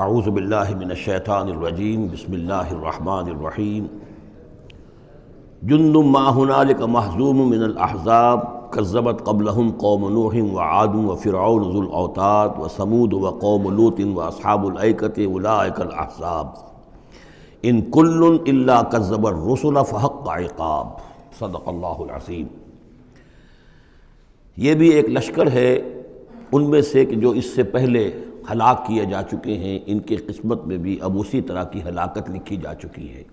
اعوذ باللہ من الشیطان الرجیم بسم اللہ الرحمن الرحیم جند ما ہنالک مہزوم من الاحزاب کذبت قبلہم قوم نوح وعاد وفرعون ذو الاوتاد وثمود وقوم لوط واصحاب الایکۃ اولئک الاحزاب ان کل الا کذب الرسل فحق عقاب صدق اللہ العظیم۔ یہ بھی ایک لشکر ہے ان میں سے کہ جو اس سے پہلے ہلاک کیے جا چکے ہیں، ان کی قسمت میں بھی اب اسی طرح کی ہلاکت لکھی جا چکی ہے۔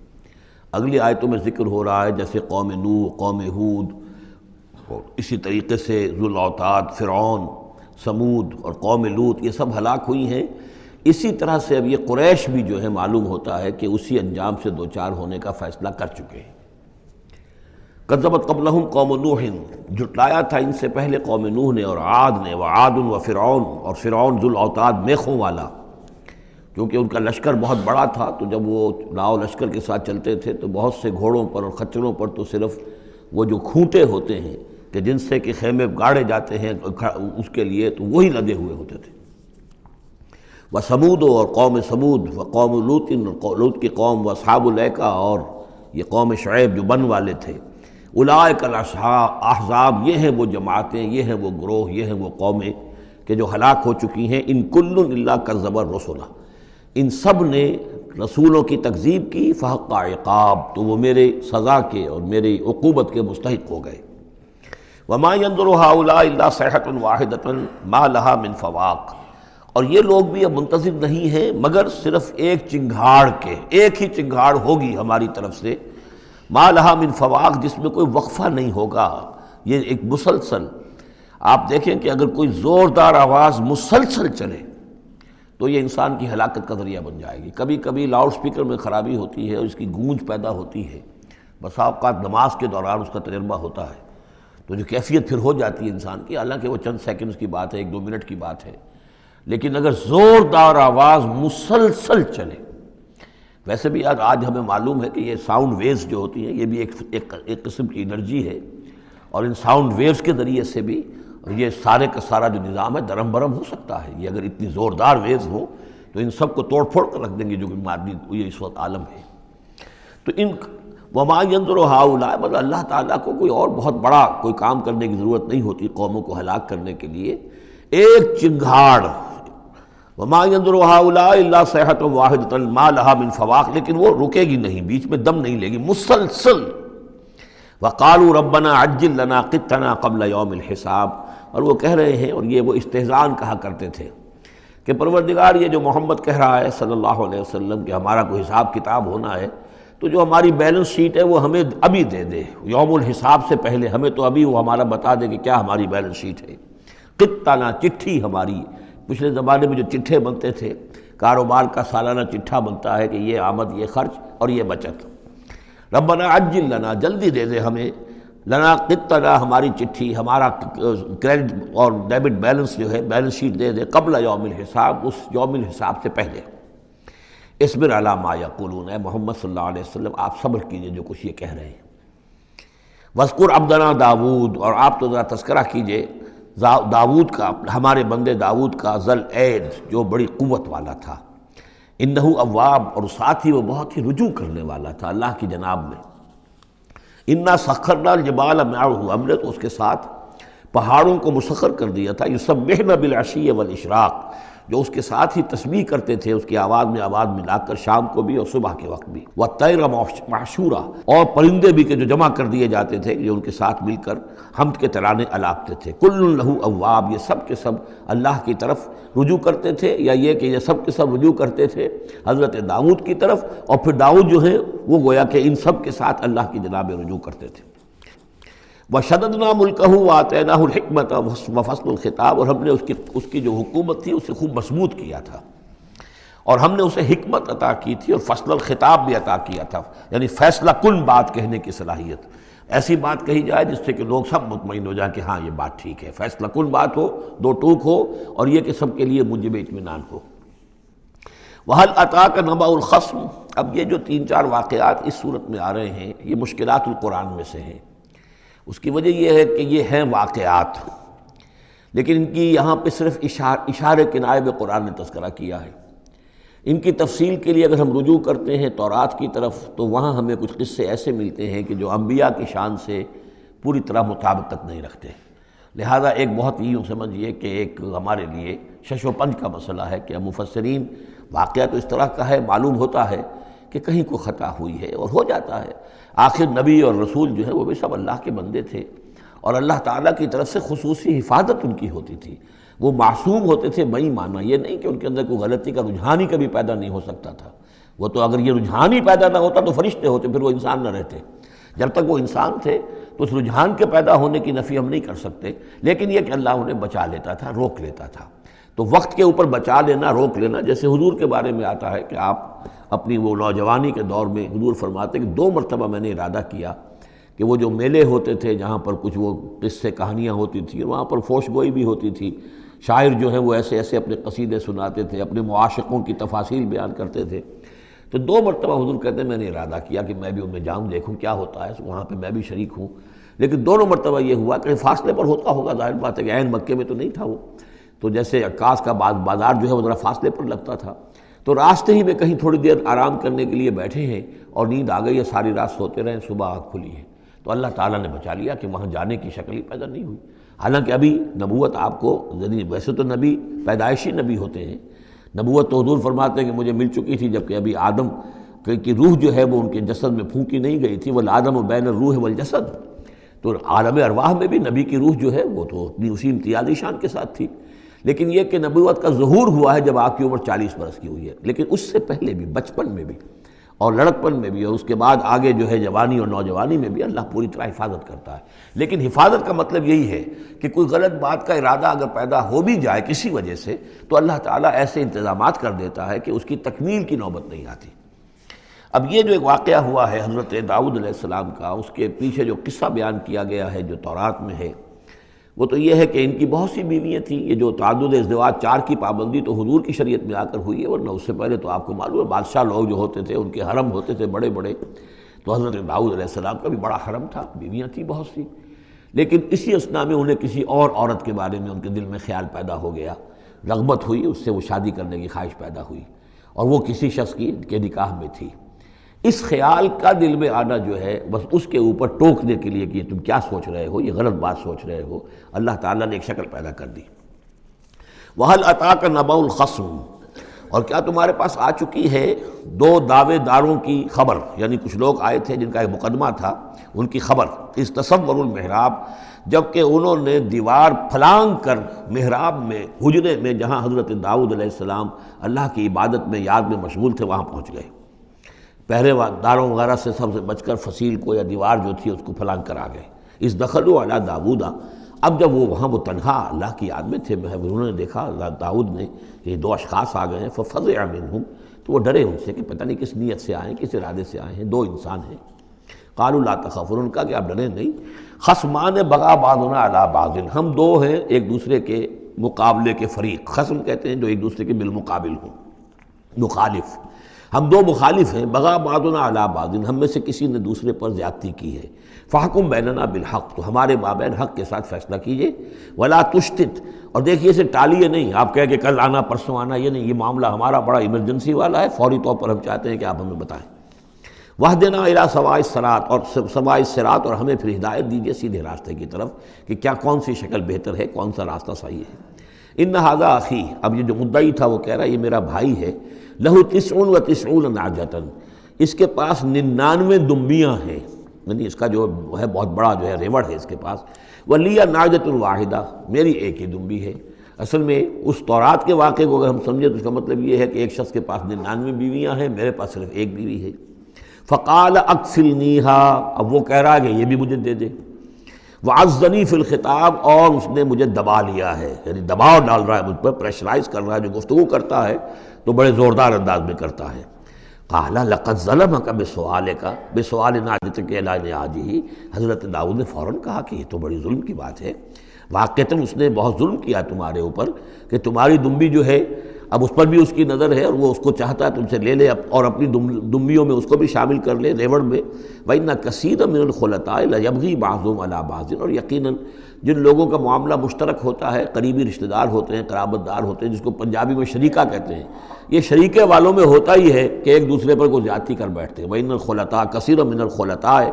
اگلی آیتوں میں ذکر ہو رہا ہے جیسے قوم نوح، قوم ہود، اور اسی طریقے سے ذو الاوتاد، فرعون، ثمود اور قوم لوط، یہ سب ہلاک ہوئی ہیں۔ اسی طرح سے اب یہ قریش بھی جو ہے معلوم ہوتا ہے کہ اسی انجام سے دوچار ہونے کا فیصلہ کر چکے ہیں۔ کذبت قبلہم قوم نوح، جھٹلایا تھا ان سے پہلے قوم نوح نے اور عاد نے، وعاد وفرعون، اور فرعون ذو الاوتاد میخوں والا، کیونکہ ان کا لشکر بہت بڑا تھا، تو جب وہ لاؤ لشکر کے ساتھ چلتے تھے تو بہت سے گھوڑوں پر اور خچروں پر تو صرف وہ جو کھوٹے ہوتے ہیں کہ جن سے کہ خیمے گاڑے جاتے ہیں اس کے لیے، تو وہی لدے ہوئے ہوتے تھے۔ وثمود، اور قوم ثمود، وقوم لوط، لوط کی قوم، واصحاب الایکہ، اور یہ قوم شعیب جو بن والے تھے۔ اولئک الاحزاب، یہ ہیں وہ جماعتیں، یہ ہیں وہ گروہ، یہ ہیں وہ قومیں کہ جو ہلاک ہو چکی ہیں۔ ان کل الا کذب الرسل، ان سب نے رسولوں کی تکذیب کی، فحق عقاب، تو وہ میرے سزا کے اور میری عقوبت کے مستحق ہو گئے۔ وما ينظر هؤلاء الا صيحة واحدة ما لها من فواق، اور یہ لوگ بھی اب منتظر نہیں ہیں مگر صرف ایک چنگھاڑ کے، ایک ہی چنگھاڑ ہوگی ہماری طرف سے، ما لها من فواق، جس میں کوئی وقفہ نہیں ہوگا، یہ ایک مسلسل۔ آپ دیکھیں کہ اگر کوئی زوردار آواز مسلسل چلے تو یہ انسان کی ہلاکت کا ذریعہ بن جائے گی۔ کبھی کبھی لاؤڈ سپیکر میں خرابی ہوتی ہے اور اس کی گونج پیدا ہوتی ہے، بسا اوقات نماز کے دوران اس کا تجربہ ہوتا ہے، تو جو کیفیت پھر ہو جاتی ہے انسان کی، حالانکہ وہ چند سیکنڈز کی بات ہے، 1-2 منٹ کی بات ہے، لیکن اگر زوردار آواز مسلسل چلے، ویسے بھی آج ہمیں معلوم ہے کہ یہ ساؤنڈ ویوز جو ہوتی ہیں یہ بھی ایک قسم کی انرجی ہے، اور ان ساؤنڈ ویوز کے ذریعے سے بھی یہ سارے کا سارا جو نظام ہے درہم برہم ہو سکتا ہے۔ یہ اگر اتنی زوردار ویوز ہوں تو ان سب کو توڑ پھوڑ کر رکھ دیں گے جو کہ مادی یہ اس وقت عالم ہے۔ تو ان وما ينظر هؤلاء، مطلب اللہ تعالیٰ کو کوئی اور بہت بڑا کوئی کام کرنے کی ضرورت نہیں ہوتی قوموں کو ہلاک کرنے کے لیے، ایک چنگھاڑ، وما ينظر هؤلاء الا صيحة واحدة ما لها من فواق، لیکن وہ رکے گی نہیں، بیچ میں دم نہیں لے گی، مسلسل۔ وقالوا ربنا عجل لنا قطنا قبل يوم الحساب، اور وہ کہہ رہے ہیں، اور یہ وہ استہزان کہا کرتے تھے کہ پروردگار یہ جو محمد کہہ رہا ہے صلی اللہ علیہ وسلم کہ ہمارا کوئی حساب کتاب ہونا ہے، تو جو ہماری بیلنس شیٹ ہے وہ ہمیں ابھی دے دے، یوم الحساب سے پہلے ہمیں تو ابھی وہ ہمارا بتا دے کہ کیا ہماری بیلنس شیٹ ہے۔ قطنا، چٹھی ہماری، پچھلے زمانے میں جو چٹھے بنتے تھے، کاروبار کا سالانہ چٹھا بنتا ہے کہ یہ آمد، یہ خرچ اور یہ بچت۔ ربنا عجل لنا، جلدی دے دے ہمیں، لنا قطنا، ہماری چٹھی، ہمارا کریڈٹ اور ڈیبٹ بیلنس جو ہے، بیلنس شیٹ دے دے، قبل یوم الحساب، اس یوم الحساب سے پہلے۔ اصبر علی ما یقولون، اے محمد صلی اللہ علیہ وسلم آپ صبر کیجئے جو کچھ یہ کہہ رہے ہیں۔ واذکر عبدنا داود، اور آپ تو ذرا تذکرہ کیجئے داود کا، ہمارے بندے داود کا، ذل اید، جو بڑی قوت والا تھا، انہ اواب، اور ساتھ ہی وہ بہت ہی رجوع کرنے والا تھا اللہ کی جناب میں۔ انا سخرنا الجبال معہ، ہم نے تو اس کے ساتھ پہاڑوں کو مسخر کر دیا تھا، یسبحن بالعشی والاشراق، جو اس کے ساتھ ہی تسبیح کرتے تھے اس کی آواز میں آواز ملا کر، شام کو بھی اور صبح کے وقت بھی۔ والطیر محشورا، اور پرندے بھی کہ جو جمع کر دیے جاتے تھے، جو ان کے ساتھ مل کر حمد کے ترانے الاپتے تھے۔ کل لہ اواب، یہ سب کے سب اللہ کی طرف رجوع کرتے تھے، یا یہ کہ یہ سب کے سب رجوع کرتے تھے حضرت داؤد کی طرف، اور پھر داؤد جو ہے وہ گویا کہ ان سب کے ساتھ اللہ کی جناب رجوع کرتے تھے۔ وشددنا ملکہ وآتیناہ الحکمۃ وفصل الخطاب، اور ہم نے اس کی جو حکومت تھی اسے خوب مضبوط کیا تھا، اور ہم نے اسے حکمت عطا کی تھی اور فصل الخطاب بھی عطا کیا تھا، یعنی فیصلہ کن بات کہنے کی صلاحیت، ایسی بات کہی جائے جس سے کہ لوگ سب مطمئن ہو جائیں کہ ہاں یہ بات ٹھیک ہے، فیصلہ کن بات ہو، دو ٹوک ہو، اور یہ کہ سب کے لیے موجب اطمینان ہو۔ وَهَلْ أَتَاكَ نَبَأُ الْخَصْمِ، اب یہ جو 3-4 واقعات اس صورت میں آ رہے ہیں یہ مشکلات القرآن میں سے ہیں۔ اس کی وجہ یہ ہے کہ یہ ہیں واقعات، لیکن ان کی یہاں پہ صرف اشارے کنائے میں قرآن نے تذکرہ کیا ہے۔ ان کی تفصیل کے لیے اگر ہم رجوع کرتے ہیں تورات کی طرف تو وہاں ہمیں کچھ قصے ایسے ملتے ہیں کہ جو انبیاء کی شان سے پوری طرح مطابقت نہیں رکھتے، لہذا ایک بہت یوں سمجھیے کہ ایک ہمارے لیے شش و پنج کا مسئلہ ہے کہ مفسرین واقعہ تو اس طرح کا ہے، معلوم ہوتا ہے کہ کہیں کوئی خطا ہوئی ہے اور ہو جاتا ہے، آخر نبی اور رسول جو ہے وہ بھی سب اللہ کے بندے تھے اور اللہ تعالیٰ کی طرف سے خصوصی حفاظت ان کی ہوتی تھی، وہ معصوم ہوتے تھے بئی معنی، یہ نہیں کہ ان کے اندر کوئی غلطی کا رجحان ہی کبھی پیدا نہیں ہو سکتا تھا، وہ تو اگر یہ رجحان ہی پیدا نہ ہوتا تو فرشتے ہوتے، پھر وہ انسان نہ رہتے، جب تک وہ انسان تھے تو اس رجحان کے پیدا ہونے کی نفی ہم نہیں کر سکتے، لیکن یہ کہ اللہ انہیں بچا لیتا تھا، روک لیتا تھا۔ تو وقت کے اوپر بچا لینا، روک لینا، جیسے حضور کے بارے میں آتا ہے کہ آپ اپنی وہ نوجوانی کے دور میں حضور فرماتے کہ 2 مرتبہ میں نے ارادہ کیا کہ وہ جو میلے ہوتے تھے جہاں پر کچھ وہ قصے کہانیاں ہوتی تھیں، وہاں پر فوش گوئی بھی ہوتی تھی، شاعر جو ہیں وہ ایسے ایسے اپنے قصیدے سناتے تھے، اپنے معاشقوں کی تفاصیل بیان کرتے تھے، تو 2 مرتبہ حضور کہتے ہیں میں نے ارادہ کیا کہ میں بھی ان میں جاؤں، دیکھوں کیا ہوتا ہے، وہاں پہ میں بھی شریک ہوں، لیکن دونوں مرتبہ یہ ہوا کہ فاصلے پر ہوتا ہوگا، ظاہر بات ہے کہ عین مکے میں تو نہیں تھا وہ، تو جیسے عکاس کا بازار جو ہے وہ ذرا فاصلے پر لگتا تھا، تو راستے ہی میں کہیں تھوڑی دیر آرام کرنے کے لیے بیٹھے ہیں اور نیند آ گئی ہے، ساری رات سوتے رہے، صبح آنکھ کھلی ہے، تو اللہ تعالیٰ نے بچا لیا کہ وہاں جانے کی شکل ہی پیدا نہیں ہوئی، حالانکہ ابھی نبوت آپ کو، ویسے تو نبی پیدائشی نبی ہوتے ہیں، نبوت تو حضور فرماتے ہیں کہ مجھے مل چکی تھی جبکہ ابھی آدم کی روح جو ہے وہ ان کے جسد میں پھونکی نہیں گئی تھی، والآدم بین الروح والجسد، تو عالم ارواح میں بھی نبی کی روح جو ہے وہ تو اپنی اسی امتیازی شان کے ساتھ تھی، لیکن یہ کہ نبوت کا ظہور ہوا ہے جب آپ کی عمر 40 برس کی ہوئی ہے، لیکن اس سے پہلے بھی بچپن میں بھی اور لڑکپن میں بھی اور اس کے بعد آگے جو ہے جوانی اور نوجوانی میں بھی اللہ پوری طرح حفاظت کرتا ہے، لیکن حفاظت کا مطلب یہی ہے کہ کوئی غلط بات کا ارادہ اگر پیدا ہو بھی جائے کسی وجہ سے تو اللہ تعالیٰ ایسے انتظامات کر دیتا ہے کہ اس کی تکمیل کی نوبت نہیں آتی۔ اب یہ جو ایک واقعہ ہوا ہے حضرت داؤد علیہ السلام کا، اس کے پیچھے جو قصہ بیان کیا گیا ہے جو تورات میں ہے، وہ تو یہ ہے کہ ان کی بہت سی بیویاں تھیں، یہ جو تعدد ازدواج 4 کی پابندی تو حضور کی شریعت میں آ کر ہوئی ہے، ورنہ اس سے پہلے تو آپ کو معلوم ہے بادشاہ لوگ جو ہوتے تھے ان کے حرم ہوتے تھے بڑے بڑے، تو حضرت داؤد علیہ السلام کا بھی بڑا حرم تھا، بیویاں تھیں بہت سی، لیکن اسی اثناء میں انہیں کسی اور عورت کے بارے میں ان کے دل میں خیال پیدا ہو گیا، رغبت ہوئی، اس سے وہ شادی کرنے کی خواہش پیدا ہوئی، اور وہ کسی شخص کے نکاح میں تھی۔ اس خیال کا دل میں آنا جو ہے بس اس کے اوپر ٹوکنے کے لیے کہ تم کیا سوچ رہے ہو، یہ غلط بات سوچ رہے ہو، اللہ تعالیٰ نے ایک شکل پیدا کر دی۔ وَهَلْ أَتَاكَ نَبَأُ الْخَصْمِ، اور کیا تمہارے پاس آ چکی ہے 2 دعوے داروں کی خبر، یعنی کچھ لوگ آئے تھے جن کا ایک مقدمہ تھا، ان کی خبر، اِذْ تَصَوَّرُوا الْمِحْرَابَ، جبکہ انہوں نے دیوار پھلانگ کر محراب میں، حجرے میں جہاں حضرت داؤد علیہ السلام اللہ کی عبادت میں یاد میں مشغول تھے وہاں پہنچ گئے، پہرے داروں وغیرہ سے سب سے بچ کر فصیل کو یا دیوار جو تھی اس کو پھلانگ کر آ گئے۔ اِذْ دَخَلُوا عَلَىٰ دَاوُودَ، اب جب وہ وہاں وہ تنہا اللہ کی یاد میں تھے، انہوں نے دیکھا داؤد نے کہ یہ 2 اشخاص آ گئے ہیں، فَفَزِعَ مِنْهُمْ، تو وہ ڈرے ان سے کہ پتہ نہیں کس نیت سے آئے ہیں، کس ارادے سے آئے ہیں، 2 انسان ہیں۔ قَالُوا لَا تَخَفْ، انہوں نے کہا کہ آپ ڈریں نہیں، خصمان بغا بعضنا علی بعض، ہم 2 ہیں ایک دوسرے کے مقابلے کے فریق، خصم کہتے ہیں جو ایک دوسرے کے بالمقابل ہوں، مخالف، ہم 2 مخالف ہیں، بغا بعضنا علی بعض، ہم میں سے کسی نے دوسرے پر زیادتی کی ہے، فاحکم بیننا بالحق، تو ہمارے مابین حق کے ساتھ فیصلہ کیجئے، ولا تشتت، اور دیکھیے اسے ٹالیے نہیں، آپ کہہ کہ کل آنا پرسوں آنا، یہ نہیں، یہ معاملہ ہمارا بڑا ایمرجنسی والا ہے، فوری طور پر ہم چاہتے ہیں کہ آپ ہمیں بتائیں، وَاہْدِنَا إِلَىٰ سَوَاءِ الصِّرَاطِ، اور سوائے الصِّرَاط، اور ہمیں پھر ہدایت دیجیے سیدھے راستے کی طرف کہ کیا کون سی شکل بہتر ہے، کون سا راستہ صحیح ہے۔ ان ھذا اخی، اب یہ جو مدعی تھا وہ کہہ رہا ہے یہ میرا بھائی ہے، لہو 99 نعجۃ، اس کے پاس 99 دمبیاں ہیں، یعنی اس کا جو ہے بہت بڑا جو ہے ریوڑ ہے اس کے پاس، ولی نعجۃ واحدہ، میری ایک ہی دمبی ہے۔ اصل میں اس تورات کے واقعے کو اگر ہم سمجھیں تو اس کا مطلب یہ ہے کہ ایک شخص کے پاس 99 بیویاں ہیں، میرے پاس صرف ایک بیوی ہے۔ فقال اکفلنیہا، اب وہ کہہ رہا ہے کہ یہ بھی مجھے دے دے، وعزنی فی الخطاب، اور اس نے مجھے دبا لیا ہے، یعنی دباؤ ڈال رہا ہے مجھ پر، پریشرائز کر رہا ہے، جو گفتگو کرتا ہے تو بڑے زوردار انداز میں کرتا ہے۔ قال لقد ظلمک بسؤال نعجتک الی نعاجہ، حضرت داؤد نے فوراً کہا کہ یہ تو بڑی ظلم کی بات ہے، واقعتاً اس نے بہت ظلم کیا تمہارے اوپر کہ تمہاری دمبی جو ہے اب اس پر بھی اس کی نظر ہے اور وہ اس کو چاہتا ہے تم سے لے لے اور اپنی دمبیوں میں اس کو بھی شامل کر لے ریوڑ میں۔ وَإِنَّ كَثِيرًا مِنَ الْخُلَطَاءِ لَيَبْغِي بَعْضُهُمْ عَلَىٰ بَعْضٍ، اور یقیناً جن لوگوں کا معاملہ مشترک ہوتا ہے، قریبی رشتہ دار ہوتے ہیں، قرابت دار ہوتے ہیں، جس کو پنجابی میں شریکہ کہتے ہیں، یہ شریکے والوں میں ہوتا ہی ہے کہ ایک دوسرے پر کوئی زیادتی کر بیٹھتے ہیں۔ وَإِنَّ الْخُلَطَاءَ كَثِيرٌ مِّنَ الْخُلَطَاءِ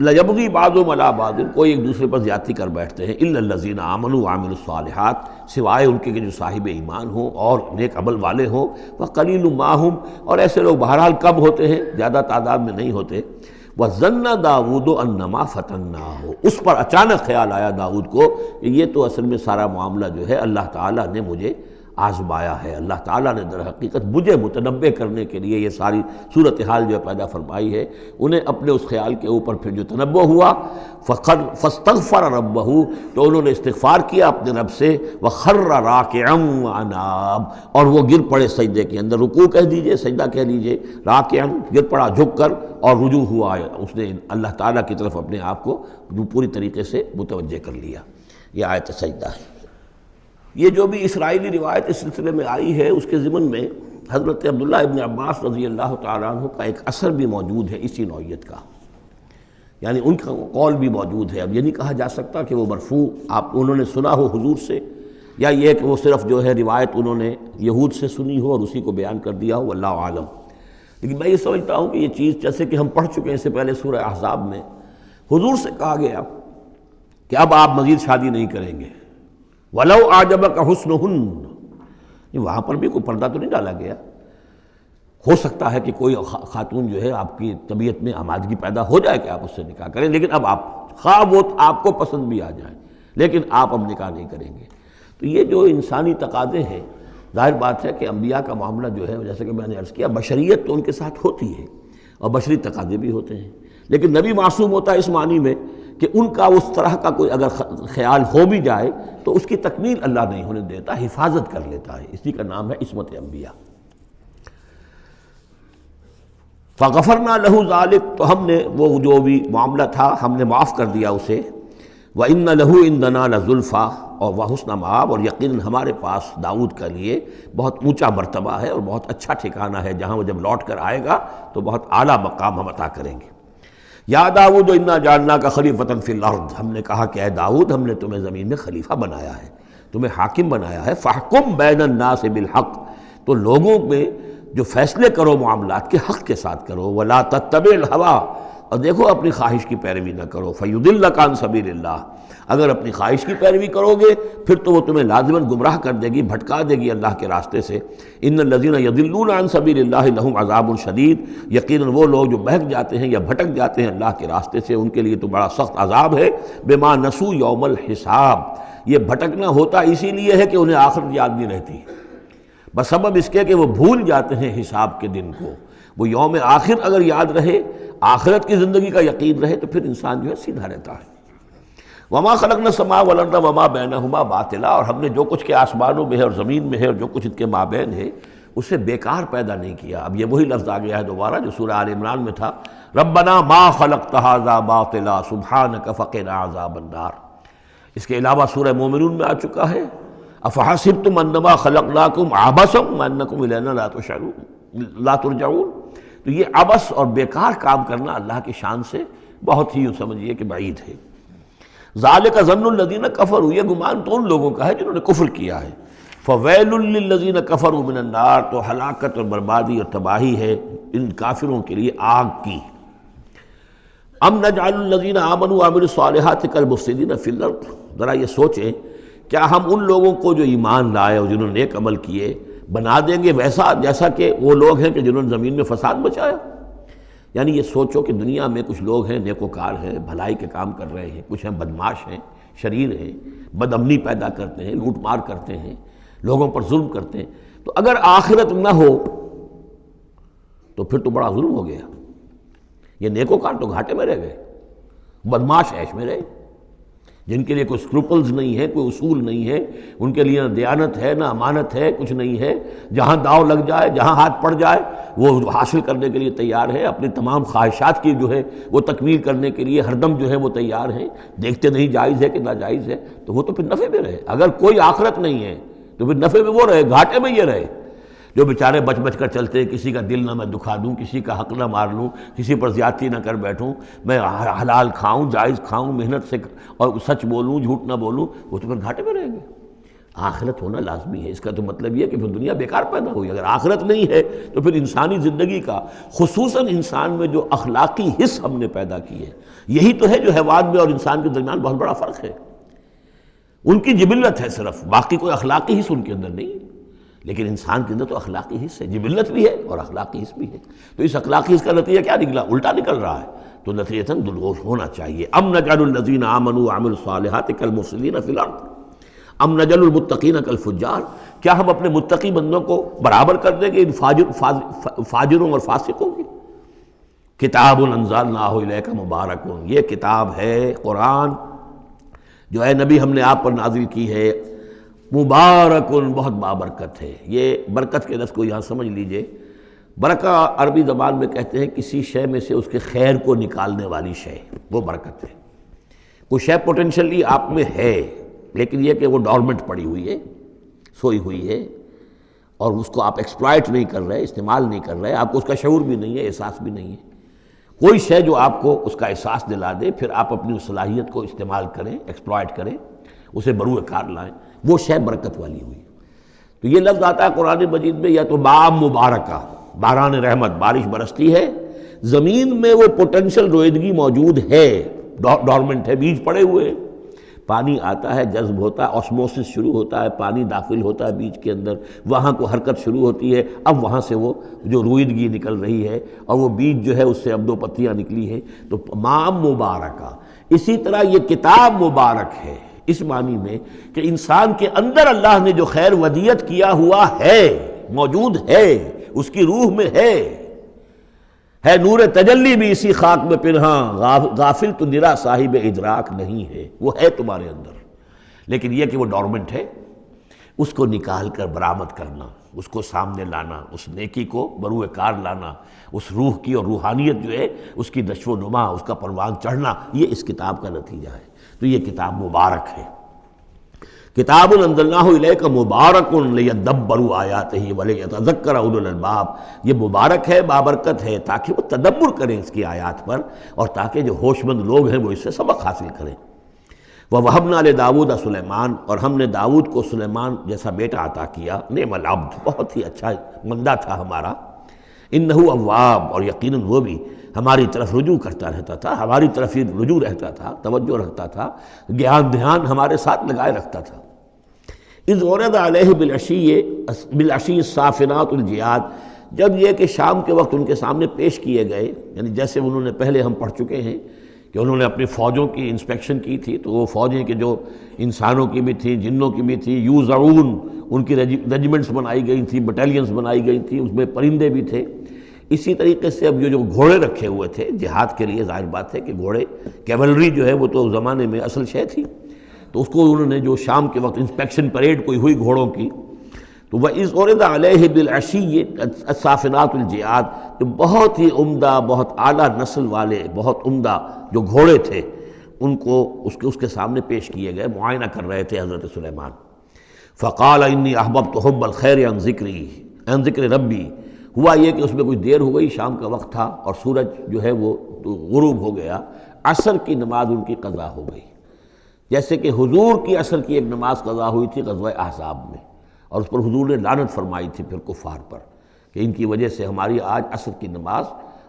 لَيَبْغِي بَعْضُهُمْ عَلَىٰ بَعْضٍ، کوئی ایک دوسرے پر زیادتی کر بیٹھتے ہیں، إِلَّا الَّذِينَ آمَنُوا وَعَمِلُوا الصَّالِحَاتِ، سوائے ان کے کہ جو صاحب ایمان ہوں اور نیک عمل والے ہوں، وَقَلِيلٌ مَّا هُمْ، اور ایسے لوگ بہرحال کم ہوتے ہیں، زیادہ تعداد میں نہیں ہوتے۔ وَظَنَّ داؤد أَنَّمَا فَتَنَّاهُ، اس پر اچانک خیال آیا داؤد کو کہ یہ تو اصل میں سارا معاملہ جو ہے اللہ تعالیٰ نے مجھے آزمایا ہے، اللہ تعالیٰ نے در حقیقت مجھے متنبع کرنے کے لیے یہ ساری صورتحال جو ہے پیدا فرمائی ہے۔ انہیں اپنے اس خیال کے اوپر پھر جو تنبع ہوا، فاستغفر ربہ، تو انہوں نے استغفار کیا اپنے رب سے، وخر راکعا واناب، اور وہ گر پڑے سجدے کے اندر، رکوع کہہ دیجئے، سجدہ کہہ دیجئے، راکعا گر پڑا جھک کر، اور رجوع ہوا، اس نے اللہ تعالیٰ کی طرف اپنے آپ کو پوری طریقے سے متوجہ کر لیا۔ یہ آیت سجدہ ہے۔ یہ جو بھی اسرائیلی روایت اس سلسلے میں آئی ہے، اس کے ضمن میں حضرت عبداللہ ابن عباس رضی اللہ تعالیٰ عنہ کا ایک اثر بھی موجود ہے اسی نوعیت کا، یعنی ان کا قول بھی موجود ہے۔ اب یہ نہیں کہا جا سکتا کہ وہ مرفوع انہوں نے سنا ہو حضور سے، یا یہ کہ وہ صرف جو ہے روایت انہوں نے یہود سے سنی ہو اور اسی کو بیان کر دیا ہو، واللہ عالم۔ لیکن میں یہ سمجھتا ہوں کہ یہ چیز جیسے کہ ہم پڑھ چکے ہیں اس سے پہلے سورہ احزاب میں، حضور سے کہا گیا کہ اب آپ مزید شادی نہیں کریں گے، وَلَوْ أَعْجَبَكَ حُسْنُهُنَّ، وہاں پر بھی کوئی پردہ تو نہیں ڈالا گیا۔ ہو سکتا ہے کہ کوئی خاتون جو ہے آپ کی طبیعت میں آمادگی پیدا ہو جائے کہ آپ اس سے نکاح کریں، لیکن اب آپ خواہ وہ آپ کو پسند بھی آ جائیں، لیکن آپ اب نکاح نہیں کریں گے۔ تو یہ جو انسانی تقاضے ہیں، ظاہر بات ہے کہ انبیاء کا معاملہ جو ہے، جیسے کہ میں نے عرض کیا، بشریت تو ان کے ساتھ ہوتی ہے اور بشری تقاضے بھی ہوتے ہیں، لیکن نبی معصوم ہوتا ہے اس معنی میں کہ ان کا اس طرح کا کوئی اگر خیال ہو بھی جائے تو اس کی تکمیل اللہ نہیں ہونے دیتا، حفاظت کر لیتا ہے، اسی کا نام ہے عصمت انبیاء۔ فغفرنا لہ ذلک، تو ہم نے وہ جو بھی معاملہ تھا ہم نے معاف کر دیا اسے، وَإِنَّ لَهُ عِندَنَا لَزُلْفَىٰ، اور وَحُسْنَ مآب، اور یقیناً ہمارے پاس داؤد کا لیے بہت اونچا مرتبہ ہے اور بہت اچھا ٹھکانہ ہے، جہاں وہ جب لوٹ کر آئے گا تو بہت اعلیٰ مقام ہم عطا کریں گے۔ یا داؤد انا جعلناک خلیفۃ فی الارض، ہم نے کہا کہ اے داؤد ہم نے تمہیں زمین میں خلیفہ بنایا ہے، تمہیں حاکم بنایا ہے، فاحکم بین الناس بالحق، تو لوگوں میں جو فیصلے کرو معاملات کے حق کے ساتھ کرو، ولا تتبع الہویٰ، اور دیکھو اپنی خواہش کی پیروی نہ کرو، فیضلک عن سبیل اللہ، اگر اپنی خواہش کی پیروی کرو گے پھر تو وہ تمہیں لازماً گمراہ کر دے گی، بھٹکا دے گی اللہ کے راستے سے۔ ان الذین یضلون عن سبیل اللہ لہم عذاب شدید، یقیناً وہ لوگ جو بہک جاتے ہیں یا بھٹک جاتے ہیں اللہ کے راستے سے، ان کے لیے تو بڑا سخت عذاب ہے۔ بما نسوا یوم الحساب، یہ بھٹکنا ہوتا اسی لیے ہے کہ انہیں آخرت یاد نہیں رہتی، بسبب اس کے کہ وہ بھول جاتے ہیں حساب کے دن کو۔ وہ یوم آخر اگر یاد رہے، آخرت کی زندگی کا یقین رہے، تو پھر انسان جو ہے سیدھا رہتا ہے۔ وما خلقنا السماء والارض وما بینہما باطلا، اور ہم نے جو کچھ کے آسمانوں میں ہے اور زمین میں ہے اور جو کچھ ان کے مابین ہے اسے بیکار پیدا نہیں کیا۔ اب یہ وہی لفظ آ گیا ہے دوبارہ جو سورہ آل عمران میں تھا، ربنا ما خلقت ھذا باطلا سبحانک فقنا عذاب النار۔ اس کے علاوہ سورہ مومنون میں آ چکا ہے، افحسبتم انما خلقناکم عبثا وانکم الینا لا ترجعون۔ تو یہ عبث اور بیکار کام کرنا اللہ کی شان سے بہت ہی یوں سمجھیے کہ بعید ہے۔ ذالک ظن الذین کفروا، یہ گمان تو ان لوگوں کا ہے جنہوں نے کفر کیا ہے۔ فویل للذین کفروا من النار، تو ہلاکت اور بربادی اور تباہی ہے ان کافروں کے لیے آگ کی۔ ام نجعل الذین آمنوا وعملوا الصالحات کالمفسدین فی الارض، ذرا یہ سوچیں کیا ہم ان لوگوں کو جو ایمان لائے اور جنہوں نے نیک عمل کیے بنا دیں گے ویسا جیسا کہ وہ لوگ ہیں کہ جنہوں نے زمین میں فساد مچایا؟ یعنی یہ سوچو کہ دنیا میں کچھ لوگ ہیں نیکوکار ہیں، بھلائی کے کام کر رہے ہیں، کچھ ہیں بدماش ہیں، شریر ہیں، بد امنی پیدا کرتے ہیں، لوٹ مار کرتے ہیں، لوگوں پر ظلم کرتے ہیں، تو اگر آخرت نہ ہو تو پھر تو بڑا ظلم ہو گیا۔ یہ نیکوکار تو گھاٹے میں رہ گئے، بدماش عیش میں رہے، جن کے لیے کوئی سکروپلز نہیں ہے، کوئی اصول نہیں ہے، ان کے لیے نہ دیانت ہے نہ امانت ہے، کچھ نہیں ہے، جہاں داؤ لگ جائے، جہاں ہاتھ پڑ جائے وہ حاصل کرنے کے لیے تیار ہے، اپنی تمام خواہشات کی جو ہے وہ تکمیل کرنے کے لیے ہر دم جو ہے وہ تیار ہیں، دیکھتے نہیں جائز ہے کہ ناجائز ہے، تو وہ تو پھر نفع میں رہے۔ اگر کوئی آخرت نہیں ہے تو پھر نفع میں وہ رہے، گھاٹے میں یہ رہے۔ جو بیچارے بچ بچ کر چلتے ہیں، کسی کا دل نہ میں دکھا دوں، کسی کا حق نہ مار لوں، کسی پر زیادتی نہ کر بیٹھوں، میں حلال کھاؤں، جائز کھاؤں، محنت سے اور سچ بولوں، جھوٹ نہ بولوں، وہ تو پھر گھاٹے میں رہیں گے۔ آخرت ہونا لازمی ہے۔ اس کا تو مطلب یہ کہ پھر دنیا بیکار پیدا ہوئی۔ اگر آخرت نہیں ہے تو پھر انسانی زندگی کا، خصوصاً انسان میں جو اخلاقی حص ہم نے پیدا کی ہے، یہی تو ہے جو حیوان میں اور انسان کے درمیان بہت بڑا فرق ہے۔ ان کی جبلت ہے صرف، باقی کوئی اخلاقی حص ان کے اندر نہیں، لیکن انسان کے اندر تو اخلاقی حص ہے، جبلت بھی ہے اور اخلاقی حص بھی ہے۔ تو اس اخلاقی حص کا نتیجہ کیا نکلا؟ الٹا نکل رہا ہے۔ تو نتیجتاً دلغوش ہونا چاہیے۔ ام نجعل الذین آمنوا وعملوا الصالحات کالمفسدین فی الارض ام نجعل المتقین کالفجار، کیا ہم اپنے متقی بندوں کو برابر کر دیں گے ان فاجروں اور فاسقوں کی؟ کتاب انزلناہ الیک مبارک، یہ کتاب ہے قرآن جو اے نبی ہم نے آپ پر نازل کی ہے، مبارک، بہت بابرکت ہے۔ یہ برکت کے لفظ کو یہاں سمجھ لیجئے۔ برکہ عربی زبان میں کہتے ہیں کسی شے میں سے اس کے خیر کو نکالنے والی شے، وہ برکت ہے۔ کوئی شے پوٹینشلی آپ میں ہے، لیکن یہ کہ وہ ڈورمنٹ پڑی ہوئی ہے، سوئی ہوئی ہے، اور اس کو آپ ایکسپلائٹ نہیں کر رہے، استعمال نہیں کر رہے، آپ کو اس کا شعور بھی نہیں ہے، احساس بھی نہیں ہے۔ کوئی شے جو آپ کو اس کا احساس دلا دے، پھر آپ اپنی اس صلاحیت کو استعمال کریں، ایکسپلائٹ کریں، اسے بروئے کار لائیں، وہ شے برکت والی ہوئی۔ تو یہ لفظ آتا ہے قرآن مجید میں، یا تو ماء مبارکہ، باران رحمت، بارش برستی ہے، زمین میں وہ پوٹینشل رویدگی موجود ہے، ڈورمنٹ ہے، بیج پڑے ہوئے ہیں، پانی آتا ہے، جذب ہوتا ہے، آسموسس شروع ہوتا ہے، پانی داخل ہوتا ہے بیج کے اندر، وہاں کو حرکت شروع ہوتی ہے، اب وہاں سے وہ جو رویدگی نکل رہی ہے اور وہ بیج جو ہے اس سے اب 2 پتیاں نکلی ہیں، تو ماء مبارکہ۔ اسی طرح یہ کتاب مبارک ہے، اس معنی میں کہ انسان کے اندر اللہ نے جو خیر ودیت کیا ہوا ہے، موجود ہے، اس کی روح میں ہے نور تجلی بھی اسی خاک میں پنہاں، غافل تو نرا صاحب ادراک نہیں ہے، وہ ہے تمہارے اندر، لیکن یہ کہ وہ ڈورمنٹ ہے، اس کو نکال کر برآمد کرنا، اس کو سامنے لانا، اس نیکی کو بروئے کار لانا، اس روح کی اور روحانیت جو ہے اس کی نشو و نما، اس کا پروان چڑھنا، یہ اس کتاب کا نتیجہ ہے۔ تو یہ کتاب مبارک ہے۔ کتاب انزلناہ الیک مبارک لیدبروا آیاتہ ولیتذکر اولو الالباب، یہ مبارک ہے، بابرکت ہے، تاکہ وہ تدبر کریں اس کی آیات پر، اور تاکہ جو ہوش مند لوگ ہیں وہ اس سے سبق حاصل کریں۔ وَوَهَبْنَا لِدَاوُودَ سلیمان، اور ہم نے داؤد کو سلیمان جیسا بیٹا عطا کیا، نعم العبد، بہت ہی اچھا بندہ تھا ہمارا، انہ اواب، اور یقیناً وہ بھی ہماری طرف رجوع کرتا رہتا تھا، ہماری طرف ہی رجوع رہتا تھا، توجہ رکھتا تھا، دھیان ہمارے ساتھ لگائے رکھتا تھا۔ اذ ورد علیہ بالعشی الصافنات الجیاد، جب یہ کہ شام کے وقت ان کے سامنے پیش کیے گئے، یعنی جیسے انہوں نے پہلے ہم پڑھ چکے ہیں کہ انہوں نے اپنی فوجوں کی انسپیکشن کی تھی، تو وہ فوجیں کہ جو انسانوں کی بھی تھیں، جنوں کی بھی تھی، یوزعون، ان کی ریجیمنٹس بنائی گئی تھیں، بٹالینز بنائی گئی تھیں، اس میں پرندے بھی تھے۔ اسی طریقے سے اب جو گھوڑے رکھے ہوئے تھے جہاد کے لیے، ظاہر بات ہے کہ گھوڑے، کیولری جو ہے وہ تو زمانے میں اصل شے تھی، تو اس کو انہوں نے جو شام کے وقت انسپیکشن پریڈ کوئی ہوئی گھوڑوں کی، تو وَإِذْ عُرِضَ عَلَيْهِ بِالْعَشِيِّ الصَّافِنَاتُ الْجِيَادُ، جو بہت ہی عمدہ، بہت اعلیٰ نسل والے، بہت عمدہ جو گھوڑے تھے، ان کو اس کے سامنے پیش کیے گئے، معائنہ کر رہے تھے حضرت سلیمان۔ فَقَالَ إِنِّي أَحْبَبْتُ حُبَّ الْخَيْرِ عَنْ ذِكْرِ رَبِّي، ہوا یہ کہ اس میں کچھ دیر ہو گئی، شام کا وقت تھا اور سورج جو ہے وہ غروب ہو گیا، عصر کی نماز ان کی قضا ہو گئی، جیسے کہ حضور کی عصر کی ایک نماز قضا ہوئی تھی غزوہ احزاب میں، اور اس پر حضور نے لعنت فرمائی تھی پھر کفار پر کہ ان کی وجہ سے ہماری آج عصر کی نماز،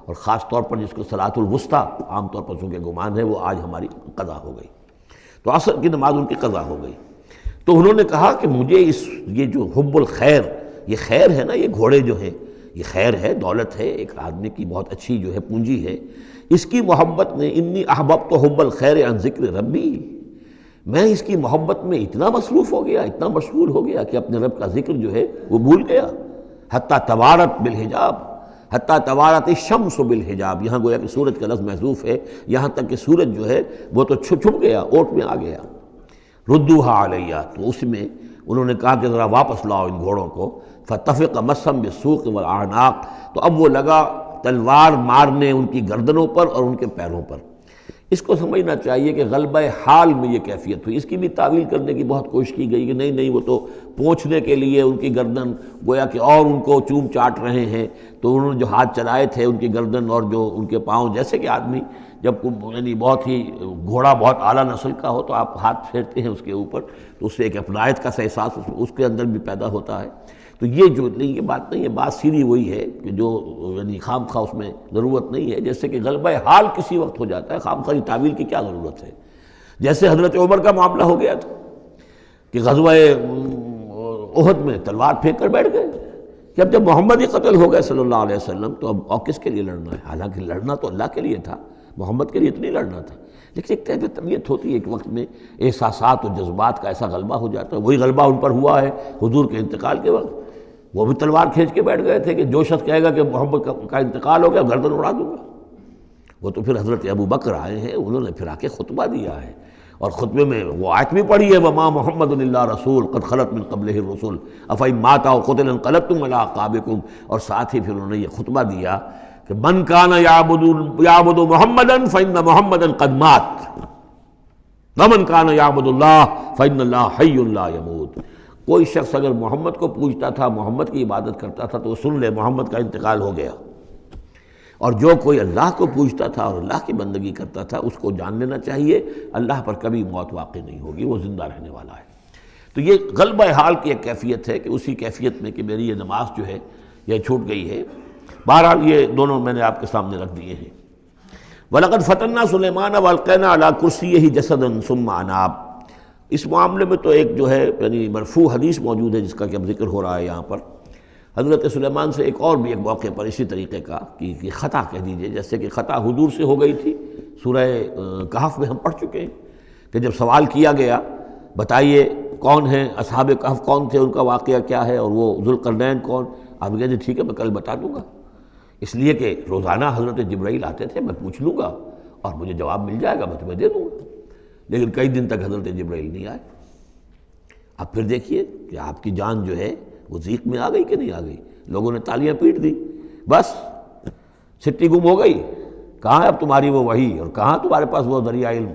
اور خاص طور پر جس کو صلاۃ الوسطیٰ عام طور پر چونکہ گمان ہے، وہ آج ہماری قضا ہو گئی، تو عصر کی نماز ان کی قضا ہو گئی۔ تو انہوں نے کہا کہ مجھے یہ جو حب الخیر، یہ خیر ہے نا، یہ گھوڑے جو ہیں یہ خیر ہے، دولت ہے، ایک آدمی کی بہت اچھی جو ہے پونجی ہے، اس کی محبت نے، انی احببت حب الخیر عن ذکر ربی، میں اس کی محبت میں اتنا مصروف ہو گیا، اتنا مشغول ہو گیا کہ اپنے رب کا ذکر جو ہے وہ بھول گیا۔ حتیٰ توارت بالحجاب، حتیٰ توارت الشمس بالحجاب، یہاں گویا کہ سورج کا لفظ محذوف ہے، یہاں تک کہ سورج جو ہے وہ تو چھپ گیا، اوٹ میں آ گیا۔ ردوہا علیہ، تو اس میں انہوں نے کہا کہ ذرا واپس لاؤ ان گھوڑوں کو۔ فطفق مسم بالسوق والاعناق، تو اب وہ لگا تلوار مارنے ان کی گردنوں پر اور ان کے پیروں پر، اس کو سمجھنا چاہیے کہ غلبہ حال میں یہ کیفیت ہوئی۔ اس کی بھی تعویل کرنے کی بہت کوشش کی گئی کہ نہیں وہ تو پوچھنے کے لیے ان کی گردن گویا کہ اور ان کو چوم چاٹ رہے ہیں، تو انہوں نے جو ہاتھ چلائے تھے ان کی گردن اور جو ان کے پاؤں، جیسے کہ آدمی جب یعنی بہت ہی گھوڑا بہت اعلیٰ نسل کا ہو تو آپ ہاتھ پھیرتے ہیں اس کے اوپر، تو اس سے ایک اپنائیت کا احساس اس کے اندر بھی پیدا ہوتا ہے۔ تو یہ جو نہیں، یہ بات نہیں ہے، بات سیدھی وہی ہے کہ جو یعنی خام خواہ اس میں ضرورت نہیں ہے، جیسے کہ غلبہ حال کسی وقت ہو جاتا ہے، خام خواہ تعویل کی کیا ضرورت ہے؟ جیسے حضرت عمر کا معاملہ ہو گیا تھا کہ غزوہ احد میں تلوار پھینک کر بیٹھ گئے کہ اب جب محمد ہی قتل ہو گئے صلی اللہ علیہ وسلم تو اب اور کس کے لیے لڑنا ہے؟ حالانکہ لڑنا تو اللہ کے لیے تھا، محمد کے لیے تو نہیں لڑنا تھا، لیکن ایک طرح طبیعت ہوتی ہے ایک وقت میں احساسات اور جذبات کا ایسا غلبہ ہو جاتا ہے۔ وہی غلبہ ان پر ہوا ہے حضور کے انتقال کے وقت، وہ بھی تلوار کھینچ کے بیٹھ گئے تھے کہ جو شخص کہے گا کہ محمد کا انتقال ہو گیا گردن اڑا دوں گا۔ وہ تو پھر حضرت ابو بکر آئے ہیں، انہوں نے پھر آ کے خطبہ دیا ہے، اور خطبے میں وہ آیت بھی پڑھی ہے وَمَا مُحَمَّدٌ إِلَّا رَسُولٌ قَدْ خَلَتْ مِن قَبْلِهِ الرُّسُلُ أَفَإِن مَاتَ أَوْ قُتِلَ انقلبتم عَلَىٰ أَعْقَابِكُمْ، اور ساتھ ہی پھر انہوں نے یہ خطبہ دیا کہ مَن كَانَ يَعْبُدُ مُحَمَّدًا فَإِنَّ مُحَمَّدًا قَدْ مَاتَ وَمَن كَانَ يَعْبُدُ اللَّهَ فَإِنَّ اللَّهَ حَيٌّ لَا يَمُوتُ۔ کوئی شخص اگر محمد کو پوجتا تھا، محمد کی عبادت کرتا تھا، تو وہ سن لے محمد کا انتقال ہو گیا، اور جو کوئی اللہ کو پوجتا تھا اور اللہ کی بندگی کرتا تھا اس کو جان لینا چاہیے اللہ پر کبھی موت واقع نہیں ہوگی، وہ زندہ رہنے والا ہے۔ تو یہ غلبہ حال کی ایک کیفیت ہے کہ اسی کیفیت میں کہ میری یہ نماز جو ہے یہ چھوٹ گئی ہے۔ بہرحال یہ دونوں میں نے آپ کے سامنے رکھ دیے ہیں۔ وَلَقَدْ فَتَنَّا سُلَيْمَانَ وَأَلْقَيْنَا عَلَىٰ كُرْسِيِّهِ جَسَدًا ثُمَّ أَنَابَ۔ اس معاملے میں تو ایک جو ہے یعنی مرفوع حدیث موجود ہے جس کا کہ اب ذکر ہو رہا ہے یہاں پر، حضرت سلیمان سے ایک اور بھی ایک موقع پر اسی طریقے کا کہ خطا کہہ دیجئے، جیسے کہ خطا حضور سے ہو گئی تھی۔ سورہ کہف میں ہم پڑھ چکے ہیں کہ جب سوال کیا گیا بتائیے کون ہیں اصحاب کہف، کون تھے، ان کا واقعہ کیا ہے، اور وہ ذوالقرنین کون، آپ کہتے ٹھیک ہے میں کل بتا دوں گا، اس لیے کہ روزانہ حضرت جبرائیل آتے تھے، میں پوچھ لوں گا اور مجھے جواب مل جائے گا، میں تمہیں دے دوں گا۔ لیکن کئی دن تک حضرت جبرائیل نہیں آئے۔ اب پھر دیکھیے کہ آپ کی جان جو ہے وہ ضیق میں آ گئی کہ نہیں آ گئی؟ لوگوں نے تالیاں پیٹ دی، بس چھٹی گم ہو گئی، کہاں ہے اب تمہاری وہ وحی، اور کہاں تمہارے پاس وہ ذریعہ علم؟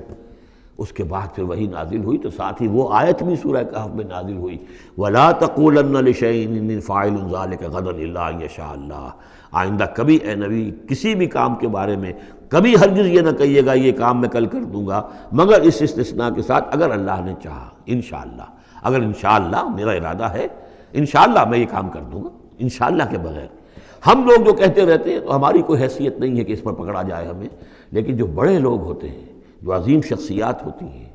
اس کے بعد پھر وحی نازل ہوئی، تو ساتھ ہی وہ آیت بھی سورہ کہف میں نازل ہوئی وَلَا تَقُولَنَّ لِشَيْءٍ إِنِّي فَاعِلٌ ذَلِكَ غَدًا إِلَّا أَن يَشَاءَ اللَّهُ۔ آئندہ کبھی اے نبی کسی بھی کام کے بارے میں کبھی ہرگز یہ نہ کہیے گا یہ کام میں کل کر دوں گا، مگر اس استثناء کے ساتھ اگر اللہ نے چاہا، انشاءاللہ، اگر انشاءاللہ میرا ارادہ ہے، انشاءاللہ میں یہ کام کر دوں گا، انشاءاللہ کے بغیر۔ ہم لوگ جو کہتے رہتے ہیں تو ہماری کوئی حیثیت نہیں ہے کہ اس پر پکڑا جائے ہمیں، لیکن جو بڑے لوگ ہوتے ہیں، جو عظیم شخصیات ہوتی ہیں،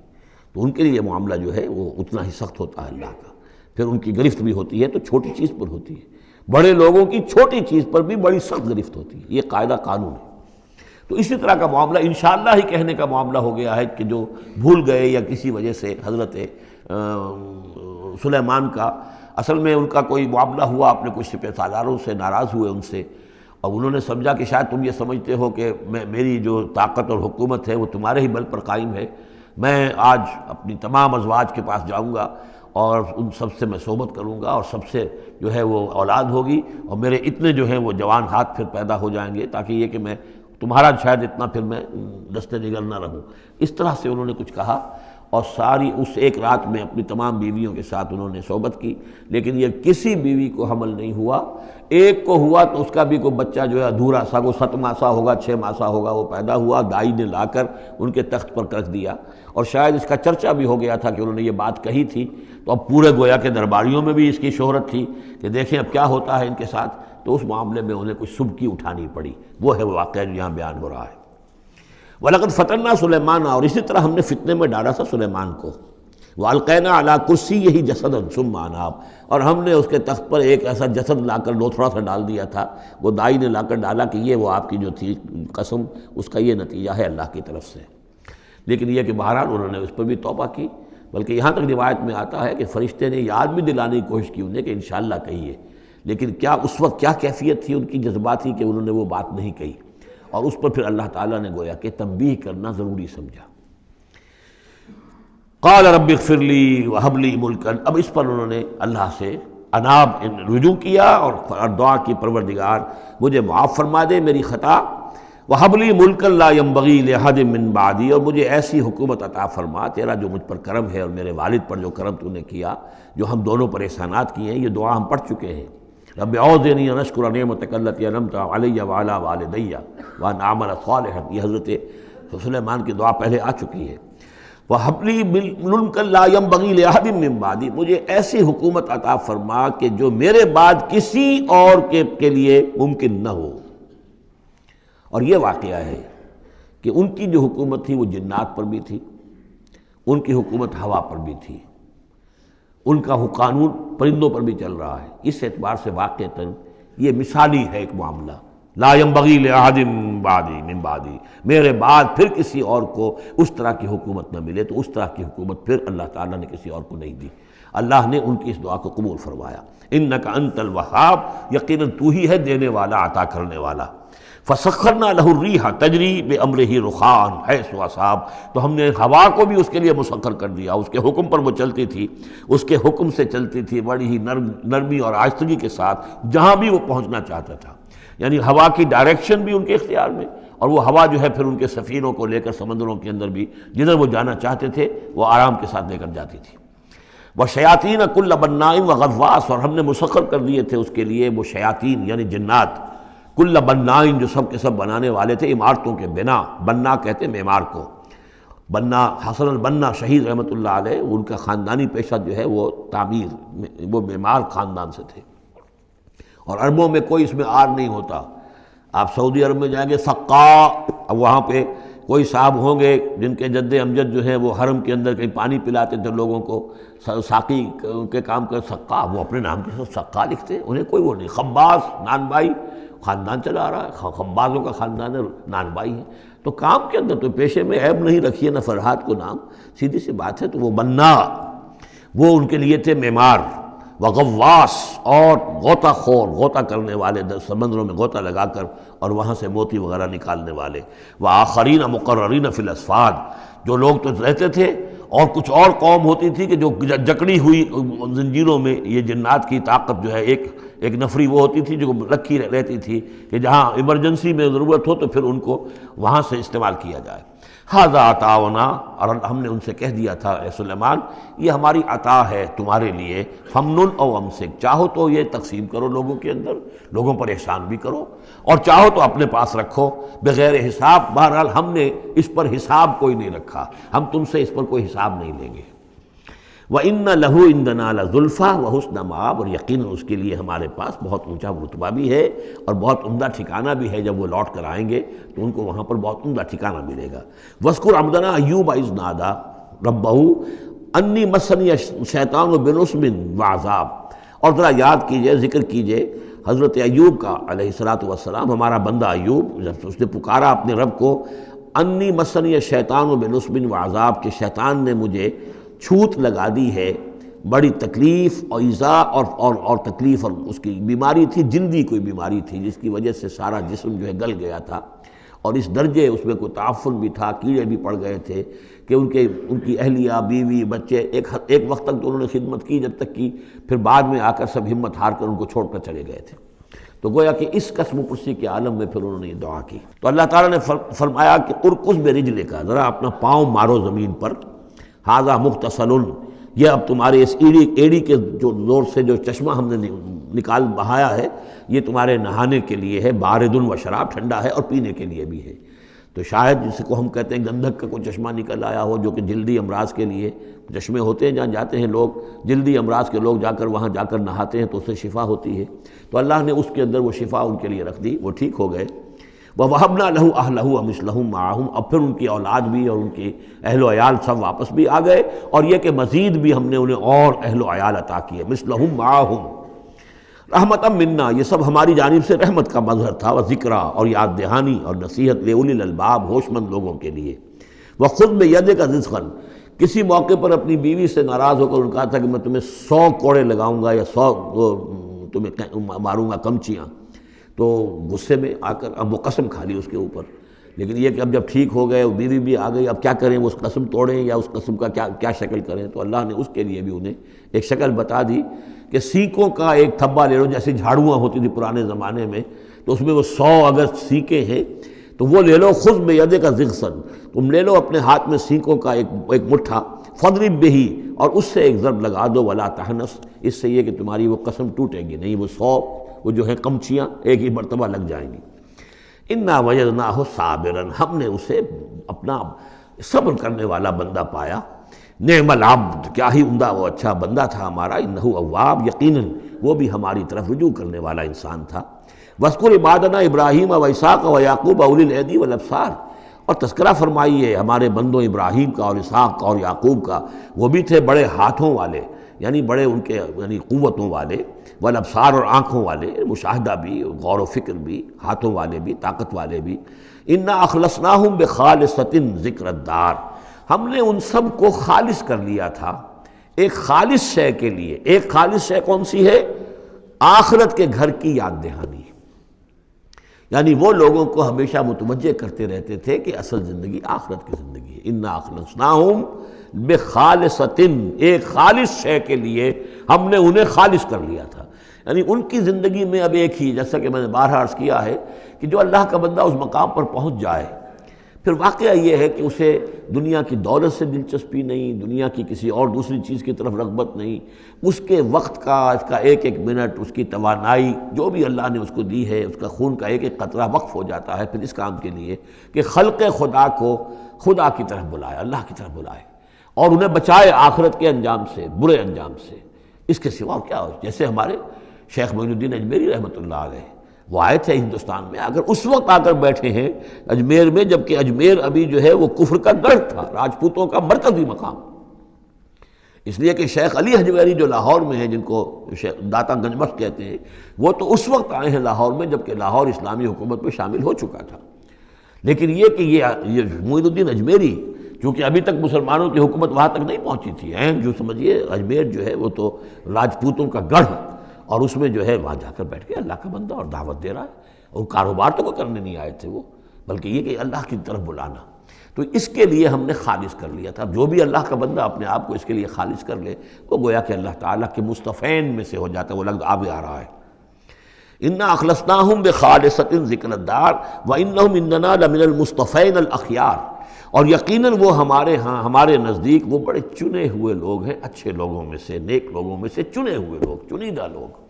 تو ان کے لیے یہ معاملہ جو ہے وہ اتنا ہی سخت ہوتا ہے اللہ کا، پھر ان کی گرفت بھی ہوتی ہے تو چھوٹی چیز پر ہوتی ہے، بڑے لوگوں کی چھوٹی چیز پر بھی بڑی سخت گرفت ہوتی ہے، یہ قاعدہ قانون ہے۔ تو اسی طرح کا معاملہ انشاءاللہ ہی کہنے کا معاملہ ہو گیا ہے کہ جو بھول گئے یا کسی وجہ سے حضرت سلیمان کا اصل میں ان کا کوئی معاملہ ہوا، اپنے کچھ سپہ سالاروں سے ناراض ہوئے ان سے، اور انہوں نے سمجھا کہ شاید تم یہ سمجھتے ہو کہ میری جو طاقت اور حکومت ہے وہ تمہارے ہی بل پر قائم ہے، میں آج اپنی تمام ازواج کے پاس جاؤں گا اور ان سب سے میں صحبت کروں گا، اور سب سے جو ہے وہ اولاد ہوگی، اور میرے اتنے جو ہیں وہ جوان ہاتھ پھر پیدا ہو جائیں گے، تاکہ یہ کہ میں تمہارا شاید اتنا پھر میں دستے نگر نہ رہوں۔ اس طرح سے انہوں نے کچھ کہا، اور ساری اس ایک رات میں اپنی تمام بیویوں کے ساتھ انہوں نے صحبت کی، لیکن یہ کسی بیوی کو حمل نہیں ہوا، ایک کو ہوا تو اس کا بھی کوئی بچہ جو ہے ادھورا سا، وہ 7 ماسہ ہوگا 6 ماسہ ہوگا، وہ پیدا ہوا، دائی نے لا کر ان کے تخت پر رکھ دیا، اور شاید اس کا چرچا بھی ہو گیا تھا کہ انہوں نے یہ بات کہی تھی، تو اب پورے گویا کے درباریوں میں بھی اس کی شہرت تھی کہ دیکھیں اب کیا ہوتا ہے ان کے ساتھ، تو اس معاملے میں انہیں کچھ سبکی اٹھانی پڑی، وہ ہے وہ واقعہ جو یہاں بیان ہو رہا ہے۔ وَلَقَدْ فَتَنَّا سُلَيْمَانَ، اور اسی طرح ہم نے فتنے میں ڈالا تھا سلیمان کو، وَأَلْقَيْنَا عَلَىٰ كُرْسِيِّهِ جَسَدًا ثُمَّ أَنَابَ، اور ہم نے اس کے تخت پر ایک ایسا جسد لا کر لوتھڑا سا ڈال دیا تھا، وہ دائی نے لا کر ڈالا کہ یہ وہ آپ کی جو تھی قسم، اس کا یہ نتیجہ ہے اللہ کی طرف سے۔ لیکن یہ کہ بہرحال انہوں نے اس پر بھی توبہ کی، بلکہ یہاں تک روایت میں آتا ہے کہ فرشتے نے یاد بھی دلانے کی کوشش کی انہیں کہ انشاءاللہ کہیے، لیکن کیا اس وقت کیا کیفیت تھی ان کی جذباتی کہ انہوں نے وہ بات نہیں کہی، اور اس پر پھر اللہ تعالیٰ نے گویا کہ تنبیہ کرنا ضروری سمجھا۔ قال رب اغفر لی وہب لی ملکا، اب اس پر انہوں نے اللہ سے رجوع کیا اور دعا کی، پروردگار مجھے معاف فرما دے میری خطا، وَهَبْ لِي مُلْكًا لَا يَنبَغِي لِأَحَدٍ مِّن بَعْدِي، اور مجھے ایسی حکومت عطا فرما، تیرا جو مجھ پر کرم ہے اور میرے والد پر جو کرم تو نے کیا، جو ہم دونوں پر احسانات کیے ہیں، یہ دعا ہم پڑھ چکے ہیں۔ رب اعوذنی ان اشکر نعمتک التی انعمت علی وعلی والدی وان اعمل صالحا، یہ حضرت سلیمان کی دعا پہلے آ چکی ہے۔ وَهَبْ لِي مُلْكًا لَا يَنبَغِي لِأَحَدٍ مِّن بَعْدِي، مجھے ایسی حکومت عطا فرما کہ جو میرے بعد کسی اور کے لیے ممکن نہ ہو۔ اور یہ واقعہ ہے کہ ان کی جو حکومت تھی وہ جنات پر بھی تھی، ان کی حکومت ہوا پر بھی تھی، ان کا قانون پرندوں پر بھی چل رہا ہے۔ اس اعتبار سے واقعتاً یہ مثالی ہے ایک معاملہ، لا ينبغی لأحد من بعدی، میرے بعد پھر کسی اور کو اس طرح کی حکومت نہ ملے، تو اس طرح کی حکومت پھر اللہ تعالیٰ نے کسی اور کو نہیں دی۔ اللہ نے ان کی اس دعا کو قبول فرمایا۔ انک انت الوہاب، یقیناً تو ہی ہے دینے والا، عطا کرنے والا۔ فسخرنا له الریح تجری بامرہ رخاء حیث اصاب، تو ہم نے ہوا کو بھی اس کے لیے مسخر کر دیا، اس کے حکم پر وہ چلتی تھی، اس کے حکم سے چلتی تھی، بڑی ہی نرمی اور آہستگی کے ساتھ جہاں بھی وہ پہنچنا چاہتا تھا۔ یعنی ہوا کی ڈائریکشن بھی ان کے اختیار میں، اور وہ ہوا جو ہے پھر ان کے سفینوں کو لے کر سمندروں کے اندر بھی جدھر وہ جانا چاہتے تھے وہ آرام کے ساتھ لے کر جاتی تھی۔ وشیاطین کل بناء وغواص، اور ہم نے مسخر کر دیے تھے اس کے لیے وہ شیاطین یعنی جنات، کل بناء جو سب کے سب بنانے والے تھے، عمارتوں کے بنا، بنا کہتے ہیں معمار کو۔ بنا حسن البنا شہید رحمۃ اللہ علیہ، ان کا خاندانی پیشہ جو ہے وہ تعمیر، وہ معمار خاندان سے تھے، اور عربوں میں کوئی اس میں آر نہیں ہوتا۔ آپ سعودی عرب میں جائیں گے سقا، اب وہاں پہ کوئی صاحب ہوں گے جن کے جد امجد جو ہے وہ حرم کے اندر کہیں پانی پلاتے تھے لوگوں کو، ساقی کے کام کر، سقا، وہ اپنے نام کے ساتھ سقا لکھتے، انہیں کوئی وہ نہیں۔ خباز، نان بائی، خاندان چلا رہا ہے، خبازوں کا خاندان ہے، نان بائی ہے، تو کام کے اندر تو پیشے میں عیب نہیں رکھیے نہ فرحات کو نام، سیدھی سی بات ہے۔ تو وہ بنا، وہ ان کے لیے تھے معمار، وغواص، اور غوطہ خور، غوطہ کرنے والے، سمندروں میں غوطہ لگا کر اور وہاں سے موتی وغیرہ نکالنے والے، وآخرین مقررین فی الاسفاد، جو لوگ تو رہتے تھے، اور کچھ اور قوم ہوتی تھی کہ جو جکڑی ہوئی زنجیروں میں، یہ جنات کی طاقت جو ہے ایک نفری وہ ہوتی تھی جو رکھی رہتی تھی کہ جہاں ایمرجنسی میں ضرورت ہو تو پھر ان کو وہاں سے استعمال کیا جائے۔ ھذا عطاؤنا، اور ہم نے ان سے کہہ دیا تھا اے سلیمان یہ ہماری عطا ہے تمہارے لیے، فمنن او امسک، چاہو تو یہ تقسیم کرو لوگوں کے اندر، لوگوں پر احسان بھی کرو، اور چاہو تو اپنے پاس رکھو بغیر حساب۔ بہرحال ہم نے اس پر حساب کوئی نہیں رکھا، ہم تم سے اس پر کوئی حساب نہیں لیں گے۔ وَإِنَّ لَهُ عِندَنَا لَزُلْفَىٰ وَحُسْنَ مَآبٍ، اور یقیناً اس کے لیے ہمارے پاس بہت اونچا رتبہ بھی ہے اور بہت عمدہ ٹھکانہ بھی ہے، جب وہ لوٹ کر آئیں گے تو ان کو وہاں پر بہت عمدہ ٹھکانہ ملے گا۔ وَاذْكُرْ عَبْدَنَا أَيُّوبَ إِذْ نَادَىٰ رَبَّهُ أَنِّي مَسَّنِيَ الشَّيْطَانُ بِنُصْبٍ وَعَذَابٍ، اور ذرا یاد کیجئے، ذکر کیجئے حضرت ایوب کا علیہ السلام، ہمارا بندہ ایوب، جب اس نے پکارا اپنے رب کو، انی مسنی الشیطان بنصب وعذاب، کہ شیطان نے مجھے چھوت لگا دی ہے، بڑی تکلیف اور ایذا اور تکلیف، اور اس کی بیماری تھی، جلدی کوئی بیماری تھی جس کی وجہ سے سارا جسم جو ہے گل گیا تھا، اور اس درجے اس میں کوئی تعفن بھی تھا، کیڑے بھی پڑ گئے تھے کہ ان کی اہلیہ، بیوی، بچے ایک وقت تک تو انہوں نے خدمت کی، جب تک کی پھر بعد میں آ کر سب ہمت ہار کر ان کو چھوڑ کر چلے گئے تھے۔ تو گویا کہ اس قسم و پرسی کے عالم میں پھر انہوں نے یہ دعا کی، تو اللہ تعالیٰ نے فرمایا کہ ارکض برجلک، ذرا اپنا پاؤں مارو زمین پر، ھذا مغتسل، یہ اب تمہارے اس ایڑی کے جو زور سے جو چشمہ ہم نے نکال بہایا ہے، یہ تمہارے نہانے کے لیے ہے، بارد و شراب، ٹھنڈا ہے، اور پینے کے لیے بھی ہے۔ تو شاید جس کو ہم کہتے ہیں گندھک کا کوئی چشمہ نکل آیا ہو، جو کہ جلدی امراض کے لیے چشمے ہوتے ہیں جہاں جاتے ہیں لوگ، جلدی امراض کے لوگ جا کر وہاں جا کر نہاتے ہیں تو اس سے شفا ہوتی ہے، تو اللہ نے اس کے اندر وہ شفا ان کے لیے رکھ دی، وہ ٹھیک ہو گئے۔ وَوَهَبْنَا لَهُ أَهْلَهُ وَمِثْلَهُم مَّعَهُمْ، اب پھر ان کی اولاد بھی اور ان کے اہل و عیال سب واپس بھی آ گئے، اور یہ کہ مزید بھی ہم نے انہیں اور اہل و عیال عطا کیے، مِثْلَهُم مَّعَهُمْ رحمتاً منا، یہ سب ہماری جانب سے رحمت کا مظہر تھا، وذکریٰ، اور یاد دہانی اور نصیحت، لِأُولِي الْأَلْبَاب، ہوش مند لوگوں کے لیے۔ وَخُذْ بِيَدِكَ رِزْقًا، کسی موقع پر اپنی بیوی سے ناراض ہو کر ان کہا تھا کہ میں تمہیں 100 کوڑے لگاؤں گا یا 100 تمہیں ماروں گا کمچیاں، تو غصے میں آ کر اب وہ قسم کھا لی اس کے اوپر، لیکن یہ کہ اب جب ٹھیک ہو گئے، بیوی بھی آ گئی، اب کیا کریں، وہ اس قسم توڑیں یا اس قسم کا کیا شکل کریں، تو اللہ نے اس کے لیے بھی انہیں ایک شکل بتا دی کہ سینکوں کا ایک تھبا لے لو، جیسے جھاڑواں ہوتی تھی پرانے زمانے میں، تو اس میں وہ 100 اگر سینکیں ہیں تو وہ لے لو، خذ بیدک ضغثاً، تم لے لو اپنے ہاتھ میں سینکوں کا ایک مٹھا، فضرب بہ، اور اس سے ایک ضرب لگا دو، ولا تحنث، اس سے یہ کہ تمہاری وہ قسم ٹوٹے گی نہیں، وہ جو ہے قمچیاں ایک ہی مرتبہ لگ جائیں گی۔ انا وجدناہ صابرا، ہم نے اسے اپنا صبر کرنے والا بندہ پایا، نعم العبد، کیا ہی عمدہ وہ اچھا بندہ تھا ہمارا، انہ اواب، یقیناً وہ بھی ہماری طرف رجوع کرنے والا انسان تھا۔ وَاذْكُرْ عِبَادَنَا ابراہیم واسحاق ویعقوب اولی الایدی والابصار، اور تذکرہ فرمائیے ہمارے بندوں ابراہیم کا اور اسحاق کا اور یعقوب کا، وہ بھی تھے بڑے ہاتھوں والے، یعنی بڑے ان کے یعنی قوتوں والے، والابصار، اور آنکھوں والے، مشاہدہ بھی، غور و فکر بھی، ہاتھوں والے بھی، طاقت والے بھی۔ انا اخلصناہم بخالصۃ ذکر الدار، ہم نے ان سب کو خالص کر لیا تھا ایک خالص شے کے لیے۔ ایک خالص شے کون سی ہے؟ آخرت کے گھر کی یاد دہانی، یعنی وہ لوگوں کو ہمیشہ متوجہ کرتے رہتے تھے کہ اصل زندگی آخرت کی زندگی ہے۔ انا اخلصناہم بخالصۃ، ایک خالص شے کے لیے ہم نے انہیں خالص کر لیا تھا، یعنی ان کی زندگی میں اب ایک ہی، جیسا کہ میں نے بارہا عرض کیا ہے کہ جو اللہ کا بندہ اس مقام پر پہنچ جائے، پھر واقعہ یہ ہے کہ اسے دنیا کی دولت سے دلچسپی نہیں، دنیا کی کسی اور دوسری چیز کی طرف رغبت نہیں، اس کے وقت کا، اس کا ایک ایک منٹ، اس کی توانائی جو بھی اللہ نے اس کو دی ہے، اس کا خون کا ایک ایک قطرہ وقف ہو جاتا ہے پھر اس کام کے لیے کہ خلق خدا کو خدا کی طرف بلائے، اللہ کی طرف بلائے، اور انہیں بچائے آخرت کے انجام سے، برے انجام سے۔ اس کے سوا کیا ہو؟ جیسے ہمارے شیخ معین الدین اجمیری رحمۃ اللہ علیہ، وہ آئے تھے ہندوستان میں، اگر اس وقت آ کر بیٹھے ہیں اجمیر میں، جبکہ اجمیر ابھی جو ہے وہ کفر کا گڑھ تھا، راجپوتوں کا مرکزی مقام، اس لیے کہ شیخ علی حجویری جو لاہور میں ہیں، جن کو داتا گنج بخش کہتے ہیں، وہ تو اس وقت آئے ہیں لاہور میں جبکہ لاہور اسلامی حکومت میں شامل ہو چکا تھا۔ لیکن یہ کہ یہ معین الدین اجمیری، چونکہ ابھی تک مسلمانوں کی حکومت وہاں تک نہیں پہنچی تھی، جو سمجھیے اجمیر جو ہے وہ تو راجپوتوں کا گڑھ، اور اس میں جو ہے وہاں جا کر بیٹھ کے اللہ کا بندہ اور دعوت دے رہا ہے، اور کاروبار تو کوئی کرنے نہیں آئے تھے وہ، بلکہ یہ کہ اللہ کی طرف بلانا۔ تو اس کے لیے ہم نے خالص کر لیا تھا۔ جو بھی اللہ کا بندہ اپنے آپ کو اس کے لیے خالص کر لے، وہ گویا کہ اللہ تعالیٰ کے مصطفین میں سے ہو جاتا ہے، وہ لفظ آگے آ رہا ہے۔ انا اخلصناہم بخالصۃ ذکر الدار وانہم عندنا لمن المصطفین الاخیار، اور یقیناً وہ ہمارے ہاں، ہمارے نزدیک وہ بڑے چنے ہوئے لوگ ہیں، اچھے لوگوں میں سے، نیک لوگوں میں سے چنے ہوئے لوگ، چنیدہ لوگ۔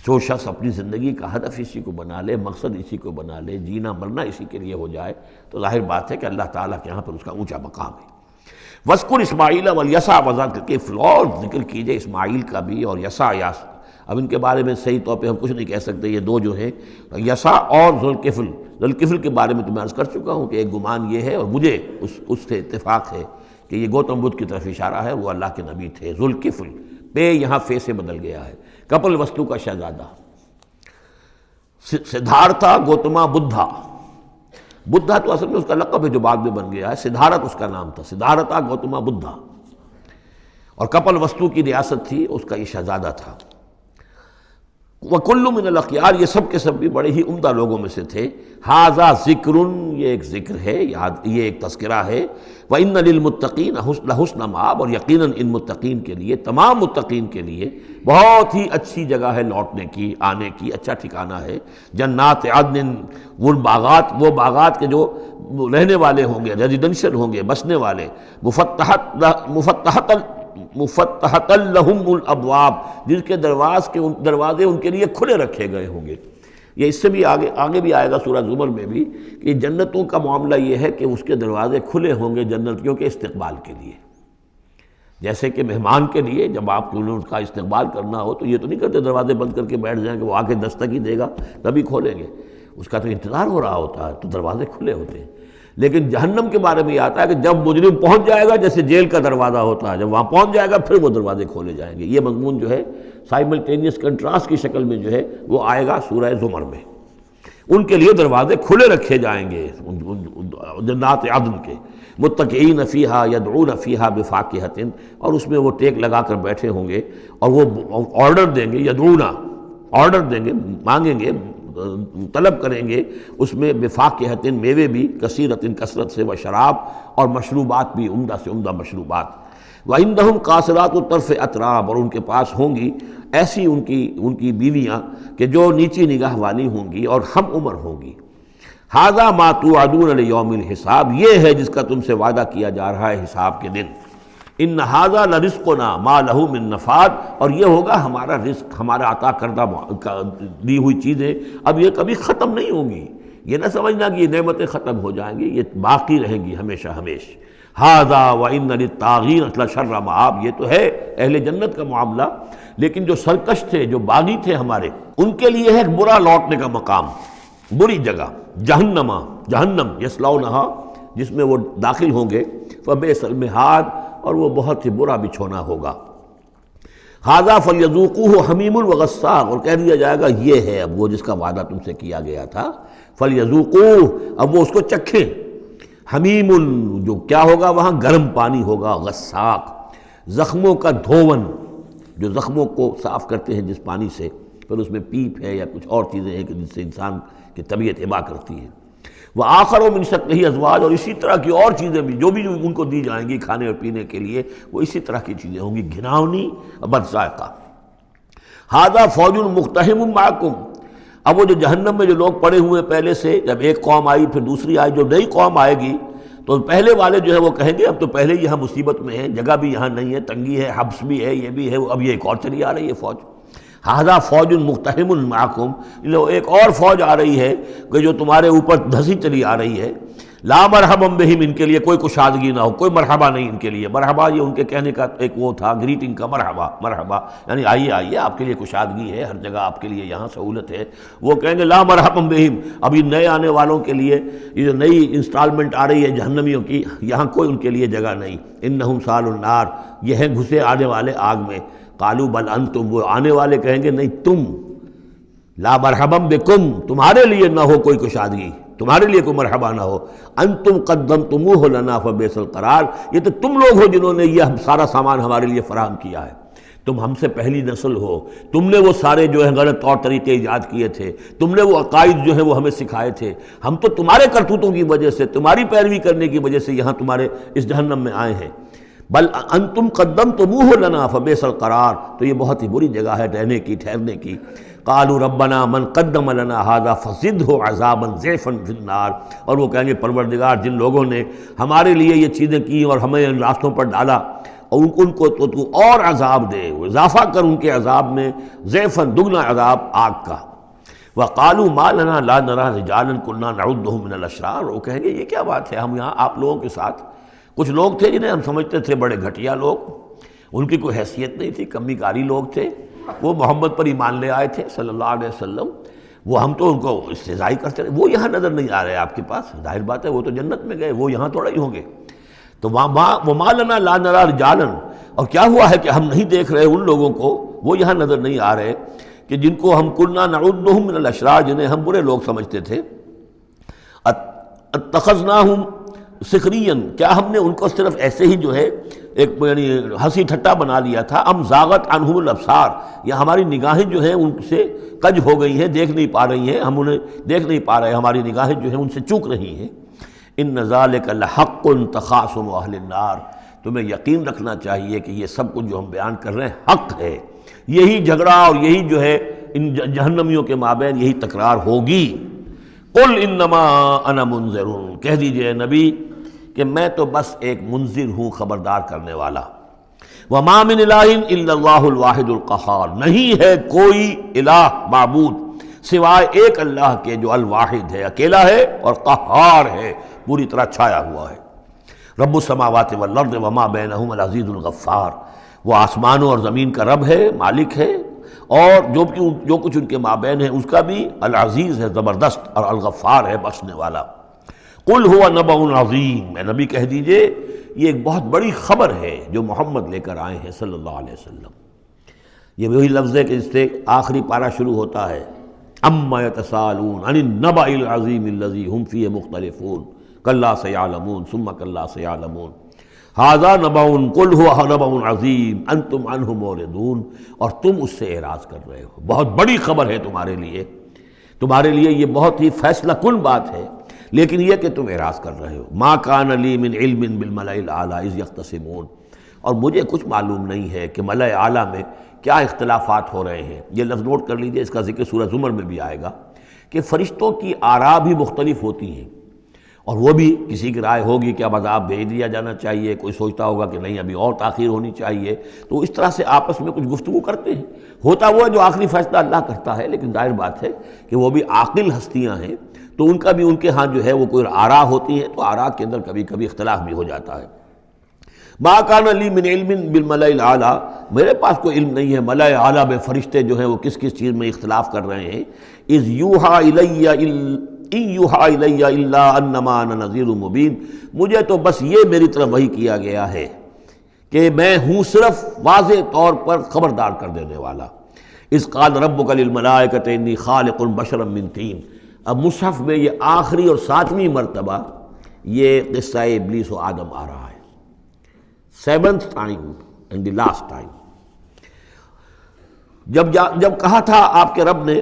جو شخص اپنی زندگی کا ہدف اسی کو بنا لے، مقصد اسی کو بنا لے، جینا مرنا اسی کے لیے ہو جائے، تو ظاہر بات ہے کہ اللہ تعالیٰ کے یہاں پر اس کا اونچا مقام ہے۔ وَاذْكُرْ اسماعیل والیسع وذا کفل، اور ذکر کیجئے اسماعیل کا بھی اور یسع۔ اب ان کے بارے میں صحیح طور پہ ہم کچھ نہیں کہہ سکتے، یہ دو جو ہیں یسع اور ذوالکفل۔ ذوالکفل کے بارے میں تو میں عرض کر چکا ہوں کہ ایک گمان یہ ہے، اور مجھے اس سے اتفاق ہے کہ یہ گوتم بدھ کی طرف اشارہ ہے، وہ اللہ کے نبی تھے۔ ذوالکفل، پے یہاں فے سے بدل گیا ہے، کپل وستو کا شہزادہ، سدھارتھا گوتما بدھا۔ بدھا تو اصل میں اس کا لقب ہے جو بعد میں بن گیا ہے، سدھارتھ اس کا نام تھا، سدھارتھا گوتما بدھا، اور کپل وستو کی ریاست تھی، اس کا یہ شہزادہ تھا۔ وَكُلُّ مِنَ الْأَخْيَارِ، یہ سب کے سب بھی بڑے ہی عمدہ لوگوں میں سے تھے۔ هَذَا ذِكْرٌ، یہ ایک ذکر ہے، یہ ایک تذکرہ ہے۔ وَإِنَّ لِلْمُتَّقِينَ لَحُسْنَ مآب، اور یقیناً ان متقین کے لیے، تمام متقین کے لیے بہت ہی اچھی جگہ ہے لوٹنے کی، آنے کی، اچھا ٹھکانہ ہے۔ جنات عدن، وہ باغات کے جو رہنے والے ہوں گے، ریزیڈنشل ہوں گے، بسنے والے، مفتحۃ لہم الابواب، جن کے دروازے ان کے لیے کھلے رکھے گئے ہوں گے۔ یہ اس سے بھی آگے بھی آئے گا سورہ زمر میں بھی کہ جنتوں کا معاملہ یہ ہے کہ اس کے دروازے کھلے ہوں گے جنتیوں کے استقبال کے لیے۔ جیسے کہ مہمان کے لیے جب آپ کو ان کا استقبال کرنا ہو تو یہ تو نہیں کرتے دروازے بند کر کے بیٹھ جائیں کہ وہ آ کے دستک ہی دے گا تبھی کھولیں گے، اس کا تو انتظار ہو رہا ہوتا ہے، تو دروازے کھلے ہوتے ہیں۔ لیکن جہنم کے بارے میں یہ آتا ہے کہ جب مجرم پہنچ جائے گا، جیسے جیل کا دروازہ ہوتا ہے، جب وہاں پہنچ جائے گا پھر وہ دروازے کھولے جائیں گے۔ یہ مضمون جو ہے سائملٹینیس کنٹراسٹ کی شکل میں جو ہے وہ آئے گا سورہ زمر میں۔ ان کے لیے دروازے کھلے رکھے جائیں گے جنات عدن کے، متکئین فیہا یدعون فیہا بفاکہۃ، اور اس میں وہ ٹیک لگا کر بیٹھے ہوں گے اور وہ آرڈر دیں گے، یدعون آرڈر دیں گے، مانگیں گے، طلب کریں گے اس میں بفاکہۃ، میوے بھی، کثیرۃ کثرت سے، و شراب، اور مشروبات بھی، عمدہ سے عمدہ مشروبات۔ وعندہم قاصرات الطرف اتراب، اور ان کے پاس ہوں گی ایسی ان کی بیویاں کہ جو نیچی نگاہ والی ہوں گی اور ہم عمر ہوں گی۔ ھذا ما توعدون لیوم الحساب، یہ ہے جس کا تم سے وعدہ کیا جا رہا ہے حساب کے دن۔ ان ھذا لرزقنا ما لہ من نفاد، اور یہ ہوگا ہمارا رزق، ہمارا عطا کردہ دی ہوئی چیزیں اب یہ کبھی ختم نہیں ہوں گی۔ یہ نہ سمجھنا کہ یہ نعمتیں ختم ہو جائیں گی، یہ باقی رہیں گی ہمیشہ ہمیشہ۔ ھذا وان للطاغین لشر مآب، یہ تو ہے اہل جنت کا معاملہ، لیکن جو سرکش تھے، جو باغی تھے ہمارے، ان کے لیے ہے ایک برا لوٹنے کا مقام، بری جگہ، جہنم یصلونھا، جس میں وہ داخل ہوں گے، فبئس المہاد، اور وہ بہت ہی برا بچھونا ہوگا۔ ھذا فلیذوقوہ حمیم وغساق، اور کہہ دیا جائے گا یہ ہے اب وہ جس کا وعدہ تم سے کیا گیا تھا، فلیذوقوہ، اب وہ اس کو چکھیں۔ حمیم، جو کیا ہوگا وہاں گرم پانی ہوگا، غساق، زخموں کا دھون، جو زخموں کو صاف کرتے ہیں جس پانی سے، پھر اس میں پیپ ہے یا کچھ اور چیزیں ہیں کہ جس سے انسان کی طبیعت ابا کرتی ہے۔ وآخر من شکلہ ازواج، اور اسی طرح کی اور چیزیں بھی جو بھی ان کو دی جائیں گی کھانے اور پینے کے لیے، وہ اسی طرح کی چیزیں ہوں گی، گھناؤنی اور بد ذائقہ۔ ھذا فوج مقتحم معکم، اب وہ جو جہنم میں جو لوگ پڑے ہوئے پہلے سے، جب ایک قوم آئی پھر دوسری آئی، جو نئی قوم آئے گی تو پہلے والے جو ہے وہ کہیں گے اب تو پہلے یہاں مصیبت میں ہیں، جگہ بھی یہاں نہیں ہے، تنگی ہے، حبس بھی ہے، یہ بھی ہے، اب یہ ایک اور چلی آ رہی ہے فوج۔ ھذا فوج مقتحم معکم، ایک اور فوج آ رہی ہے کہ جو تمہارے اوپر دھسی چلی آ رہی ہے۔ لا مرحبا بہم، ان کے لیے کوئی کشادگی نہ ہو، کوئی مرحبا نہیں ان کے لیے۔ مرحبا یہ ان کے کہنے کا ایک وہ تھا، گریٹنگ کا، مرحبا یعنی آئیے آئیے، آپ کے لیے کشادگی ہے، ہر جگہ آپ کے لیے یہاں سہولت ہے۔ وہ کہیں گے لا مرحبا بہم، اب یہ نئے آنے والوں کے لیے یہ جو نئی انسٹالمنٹ آ رہی ہے جہنمیوں کی، یہاں کوئی ان کے لیے جگہ نہیں۔ انہم صالوا النار، یہ ہیں گھسے آنے والے آگ میں۔ قالوا بل انتم، وہ آنے والے کہیں گے نہیں تم، لا مرحبا بکم، تمہارے لیے نہ ہو کوئی کشادگی، تمہارے لیے کوئی مرحبا نہ ہو۔ انتم قدمتموہ لنا فبئس القرار، یہ تو تم لوگ ہو جنہوں نے یہ سارا سامان ہمارے لیے فراہم کیا ہے، تم ہم سے پہلی نسل ہو، تم نے وہ سارے جو ہے غلط طور طریقے ایجاد کیے تھے، تم نے وہ عقائد جو ہے وہ ہمیں سکھائے تھے، ہم تو تمہارے کرتوتوں کی وجہ سے، تمہاری پیروی کرنے کی وجہ سے یہاں تمہارے اس جہنم میں آئے ہیں۔ بل انتم قدمتموہ لنا فبئس القرار، تو یہ بہت ہی بری جگہ ہے رہنے کی، ٹھہرنے کی۔ قالوا ربنا من قدم لنا هذا فزده عذابا ضعفا في النار، اور وہ کہیں گے پروردگار جن لوگوں نے ہمارے لیے یہ چیزیں کی اور ہمیں ان راستوں پر ڈالا، اور ان کو تو اور عذاب دے، اضافہ کر ان کے عذاب میں، ضعفا، دگنا عذاب آگ کا۔ وقالوا ما لنا لا نرى رجالا كنا نعدهم من الاشرار، وہ کہیں گے یہ کیا بات ہے، ہم یہاں آپ لوگوں کے ساتھ کچھ لوگ تھے جنہیں ہم سمجھتے تھے بڑے گھٹیا لوگ، ان کی کوئی حیثیت نہیں تھی، کمی کاری لوگ تھے، وہ محمد پر ایمان لے آئے تھے صلی اللہ علیہ وسلم، وہ ہم تو ان کو استہزائی کرتے رہے، وہ یہاں نظر نہیں آ رہے آپ کے پاس، ظاہر بات ہے وہ تو جنت میں گئے، وہ یہاں تھوڑا ہی ہوں گے۔ تو وما لنا لا نرى رجالا، اور کیا ہوا ہے کہ ہم نہیں دیکھ رہے ان لوگوں کو، وہ یہاں نظر نہیں آ رہے کہ جن کو ہم کنا نعدهم من الاشرار، جنہیں ہم برے لوگ سمجھتے تھے۔ اتخذناہم سخریا، کیا ہم نے ان کو صرف ایسے ہی جو ہے ایک یعنی ہنسی ٹھٹا بنا لیا تھا، ام زاغت عنہم الابصار، یا ہماری نگاہیں جو ہیں ان سے کج ہو گئی ہیں، دیکھ نہیں پا رہی ہیں، ہم انہیں دیکھ نہیں پا رہے، ہماری نگاہیں جو ہیں ان سے چوک رہی ہیں۔ ان ذالک لحق تخاصم اہل النار، تمہیں یقین رکھنا چاہیے کہ یہ سب کچھ جو ہم بیان کر رہے ہیں حق ہے، یہی جھگڑا اور یہی جو ہے ان جہنمیوں کے مابین یہی تکرار ہوگی۔ قل انما انا منذر، کہہ دیجئے نبی کہ میں تو بس ایک منذر ہوں، خبردار کرنے والا۔ وما من الہ الا اللہ الواحد القہار، نہیں ہے کوئی الہ معبود سوائے ایک اللہ کے جو الواحد ہے، اکیلا ہے اور قہار ہے، پوری طرح چھایا ہوا ہے۔ رب السماوات والارض وما بینہما العزیز الغفار، وہ آسمانوں اور زمین کا رب ہے، مالک ہے، اور جو کچھ ان کے مابین ہے اس کا بھی العزیز ہے، زبردست، اور الغفار ہے، بخشنے والا۔ قل هو نبأ عظیم، میں نبی کہہ دیجئے یہ ایک بہت بڑی خبر ہے جو محمد لے کر آئے ہیں صلی اللہ علیہ وسلم۔ یہ وہی لفظ ہے کہ اس سے آخری پارہ شروع ہوتا ہے، عما یتساءلون عن النبأ العظیم الذی هم فیہ مختلفون کلا سیعلمون ثم کلا سیعلمون ھذا نبأ قل هو نبأ عظیم انتم عنہ معرضون، اور تم اس سے اعراض کر رہے ہو، بہت بڑی خبر ہے تمہارے لیے یہ بہت ہی فیصلہ کن بات ہے، لیکن یہ کہ تم اعراض کر رہے ہو۔ ما کان لی من علم بالملأ الاعلی اذ یختصمون، اور مجھے کچھ معلوم نہیں ہے کہ ملأ اعلیٰ میں کیا اختلافات ہو رہے ہیں۔ یہ لفظ نوٹ کر لیجئے، اس کا ذکر سورہ زمر میں بھی آئے گا کہ فرشتوں کی آراء بھی مختلف ہوتی ہیں، اور وہ بھی کسی کی رائے ہوگی کہ اب عذاب بھیج دیا جانا چاہیے، کوئی سوچتا ہوگا کہ نہیں ابھی اور تاخیر ہونی چاہیے، تو اس طرح سے آپس میں کچھ گفتگو کرتے ہیں۔ ہوتا وہ ہے جو آخری فیصلہ اللہ کرتا ہے، لیکن ظاہر بات ہے کہ وہ بھی عاقل ہستیاں ہیں، تو ان کا بھی ان کے ہاں جو ہے وہ کوئی آراء ہوتی ہیں، تو آراء کے اندر کبھی کبھی اختلاف بھی ہو جاتا ہے۔ ما کان لی من علم بالملأ الاعلیٰ، میرے پاس کوئی علم نہیں ہے ملأ اعلیٰ میں فرشتے جو ہیں وہ کس کس چیز میں اختلاف کر رہے ہیں۔ اذ یوحیٰ الی ان یوحیٰ الی الا انما انا نذیر مبین، مجھے تو بس یہ میری طرف وحی کیا گیا ہے کہ میں ہوں صرف واضح طور پر خبردار کر دینے والا۔ اذ قال ربک للملائکۃ انی خالق بشرا من طین، اب مصحف میں یہ آخری اور 7ویں مرتبہ یہ قصہ ابلیس و آدم آ رہا ہے، 7th time and the last time۔ جب کہا تھا آپ کے رب نے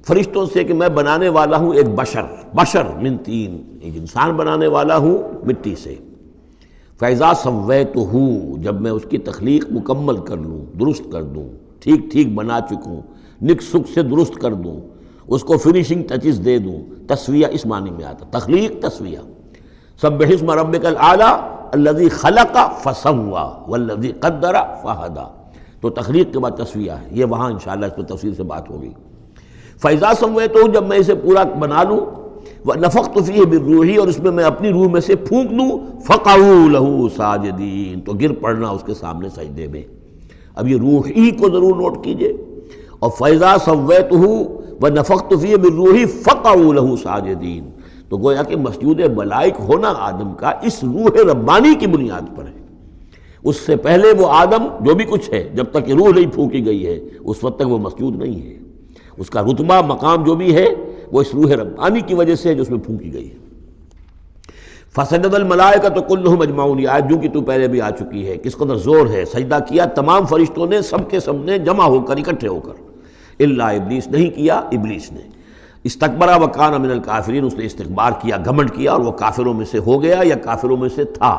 فرشتوں سے کہ میں بنانے والا ہوں ایک بشر من طین، ایک انسان بنانے والا ہوں مٹی سے، فَإِذَا سَوَّيْتُهُ، جب میں اس کی تخلیق مکمل کر لوں، درست کر دوں، ٹھیک بنا چکوں، نک سک سے درست کر دوں، اس کو فنیشنگ ٹچز دے دوں۔ تسویہ اس معنی میں آتا، تخلیق تسویہ۔ سبح اسم ربک الاعلیٰ الذی خلق فسویٰ والذی قدر فہدیٰ، تو تخلیق کے بعد تسویہ ہے، یہ وہاں انشاءاللہ اس پر تفصیل سے بات ہوگی۔ فَإِذَا سَوَّيْتُهُ، جب میں اسے پورا بنا لوں، وَنَفَخْتُ فِيهِ مِن رُوحِی، اور اس میں میں اپنی روح میں سے پھونک دوں، فَقَعُوا لَهُ سَاجِدِینَ، تو گر پڑنا اس کے سامنے سجدے میں۔ اب یہ روح ہی کو ضرور نوٹ کیجئے، اور فَإِذَا سَوَّيْتُهُ وَنَفَخْتُ فِيهِ مِن رُوحِی فَقَعُوا لَهُ سَاجِدِینَ، تو گویا کہ مسجود ملائک ہونا آدم کا اس روح ربانی کی بنیاد پر ہے۔ اس سے پہلے وہ آدم جو بھی کچھ ہے، جب تک کہ روح نہیں پھونکی گئی ہے اس وقت تک وہ مسجود نہیں ہے۔ اس کا رتبہ مقام جو بھی ہے وہ اس روح ربانی کی وجہ سے ہے جو اس میں پھونکی گئی ہے۔ فسجد الملائکۃ کلھم اجمعون، یہ آیت جو کہ تو پہلے بھی آ چکی ہے، کس قدر زور ہے، سجدہ کیا تمام فرشتوں نے، سب کے سب نے جمع ہو کر، اکٹھے ہو کر، الا ابلیس، نہیں کیا ابلیس نے۔ استکبر وکان من الکافرین، اس نے استکبار کیا، گھمنڈ کیا، اور وہ کافروں میں سے ہو گیا یا کافروں میں سے تھا،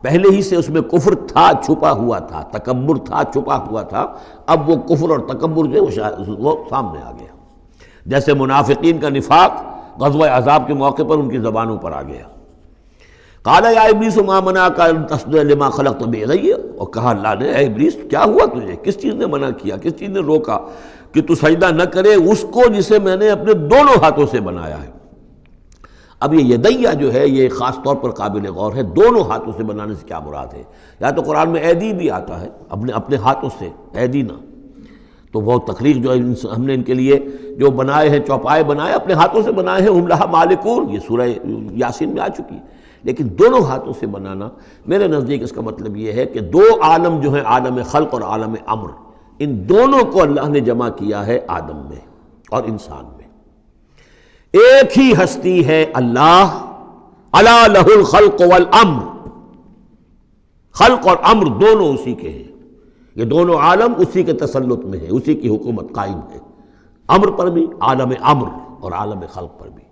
پہلے ہی سے اس میں کفر تھا، چھپا ہوا تھا، تکبر تھا، چھپا ہوا تھا، اب وہ کفر اور تکبر جو ہے وہ سامنے آ گیا، جیسے منافقین کا نفاق غزوہ احزاب کے موقع پر ان کی زبانوں پر آ گیا۔ قال یا ابلیس ما منعک ان تسجد لما خلقت بیدی، اور کہا اللہ نے اے ابلیس کیا ہوا تجھے، کس چیز نے منع کیا، کس چیز نے روکا کہ تو سجدہ نہ کرے اس کو جسے میں نے اپنے دونوں ہاتھوں سے بنایا ہے۔ اب یہ یدیہ جو ہے یہ خاص طور پر قابل غور ہے، دونوں ہاتھوں سے بنانے سے کیا مراد ہے؟ یا تو قرآن میں ایدی بھی آتا ہے، اپنے ہاتھوں سے، ایدینا، تو وہ تخلیق جو ہم نے ان کے لیے جو بنائے ہیں، چوپائے بنائے، اپنے ہاتھوں سے بنائے ہیں، ہم لہا مالکون، یہ سورہ یاسین میں آ چکی ہے۔ لیکن دونوں ہاتھوں سے بنانا میرے نزدیک اس کا مطلب یہ ہے کہ دو عالم جو ہیں، عالم خلق اور عالم امر، ان دونوں کو اللہ نے جمع کیا ہے آدم میں اور انسان میں۔ ایک ہی ہستی ہے اللہ، الا لہ الخلق والامر، خلق اور امر دونوں اسی کے ہیں، یہ دونوں عالم اسی کے تسلط میں ہے، اسی کی حکومت قائم ہے، امر پر بھی، عالم امر اور عالم خلق پر بھی۔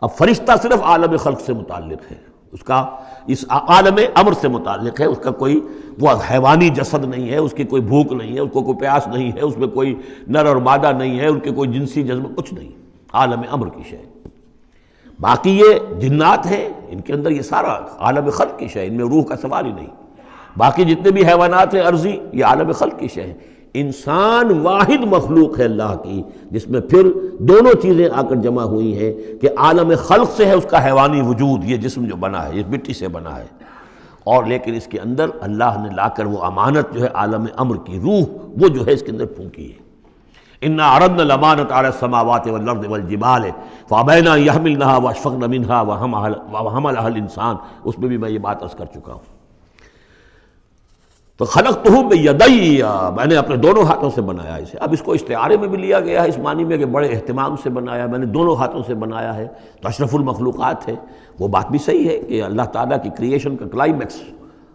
اب فرشتہ صرف عالم خلق سے متعلق ہے، اس کا اس عالم امر سے متعلق ہے، اس کا کوئی وہ حیوانی جسد نہیں ہے، اس کی کوئی بھوک نہیں ہے، اس کو کوئی پیاس نہیں ہے، اس میں کوئی نر اور مادہ نہیں ہے، ان کے کوئی جنسی جذبہ کچھ نہیں، عالم امر کی شے۔ باقی یہ جنات ہیں، ان کے اندر یہ سارا عالم خلق کی شے، ان میں روح کا سوال ہی نہیں۔ باقی جتنے بھی حیوانات ہیں ارضی، یہ عالم خلق کی شے ہے۔ انسان واحد مخلوق ہے اللہ کی، جس میں پھر دونوں چیزیں آ کر جمع ہوئی ہیں کہ عالم خلق سے ہے اس کا حیوانی وجود، یہ جسم جو بنا ہے، یہ مٹی سے بنا ہے، اور لیکن اس کے اندر اللہ نے لا کر وہ امانت جو ہے عالم امر کی روح، وہ جو ہے اس کے اندر پھونکی ہے۔ انا عرضنا الامانۃ علی السماوات والارض والجبال فابین ان یحملنها واشفقن منها وحملها الانسان، اس میں بھی میں یہ بات عرض کر چکا ہوں۔ تو خلقتہ بیدی، میں نے اپنے دونوں ہاتھوں سے بنایا اسے۔ اب اس کو استعارے میں بھی لیا گیا ہے، اس معنی میں کہ بڑے اہتمام سے بنایا، میں نے دونوں ہاتھوں سے بنایا ہے، تو اشرف المخلوقات ہے۔ وہ بات بھی صحیح ہے کہ اللہ تعالیٰ کی کریشن کا کلائمیکس،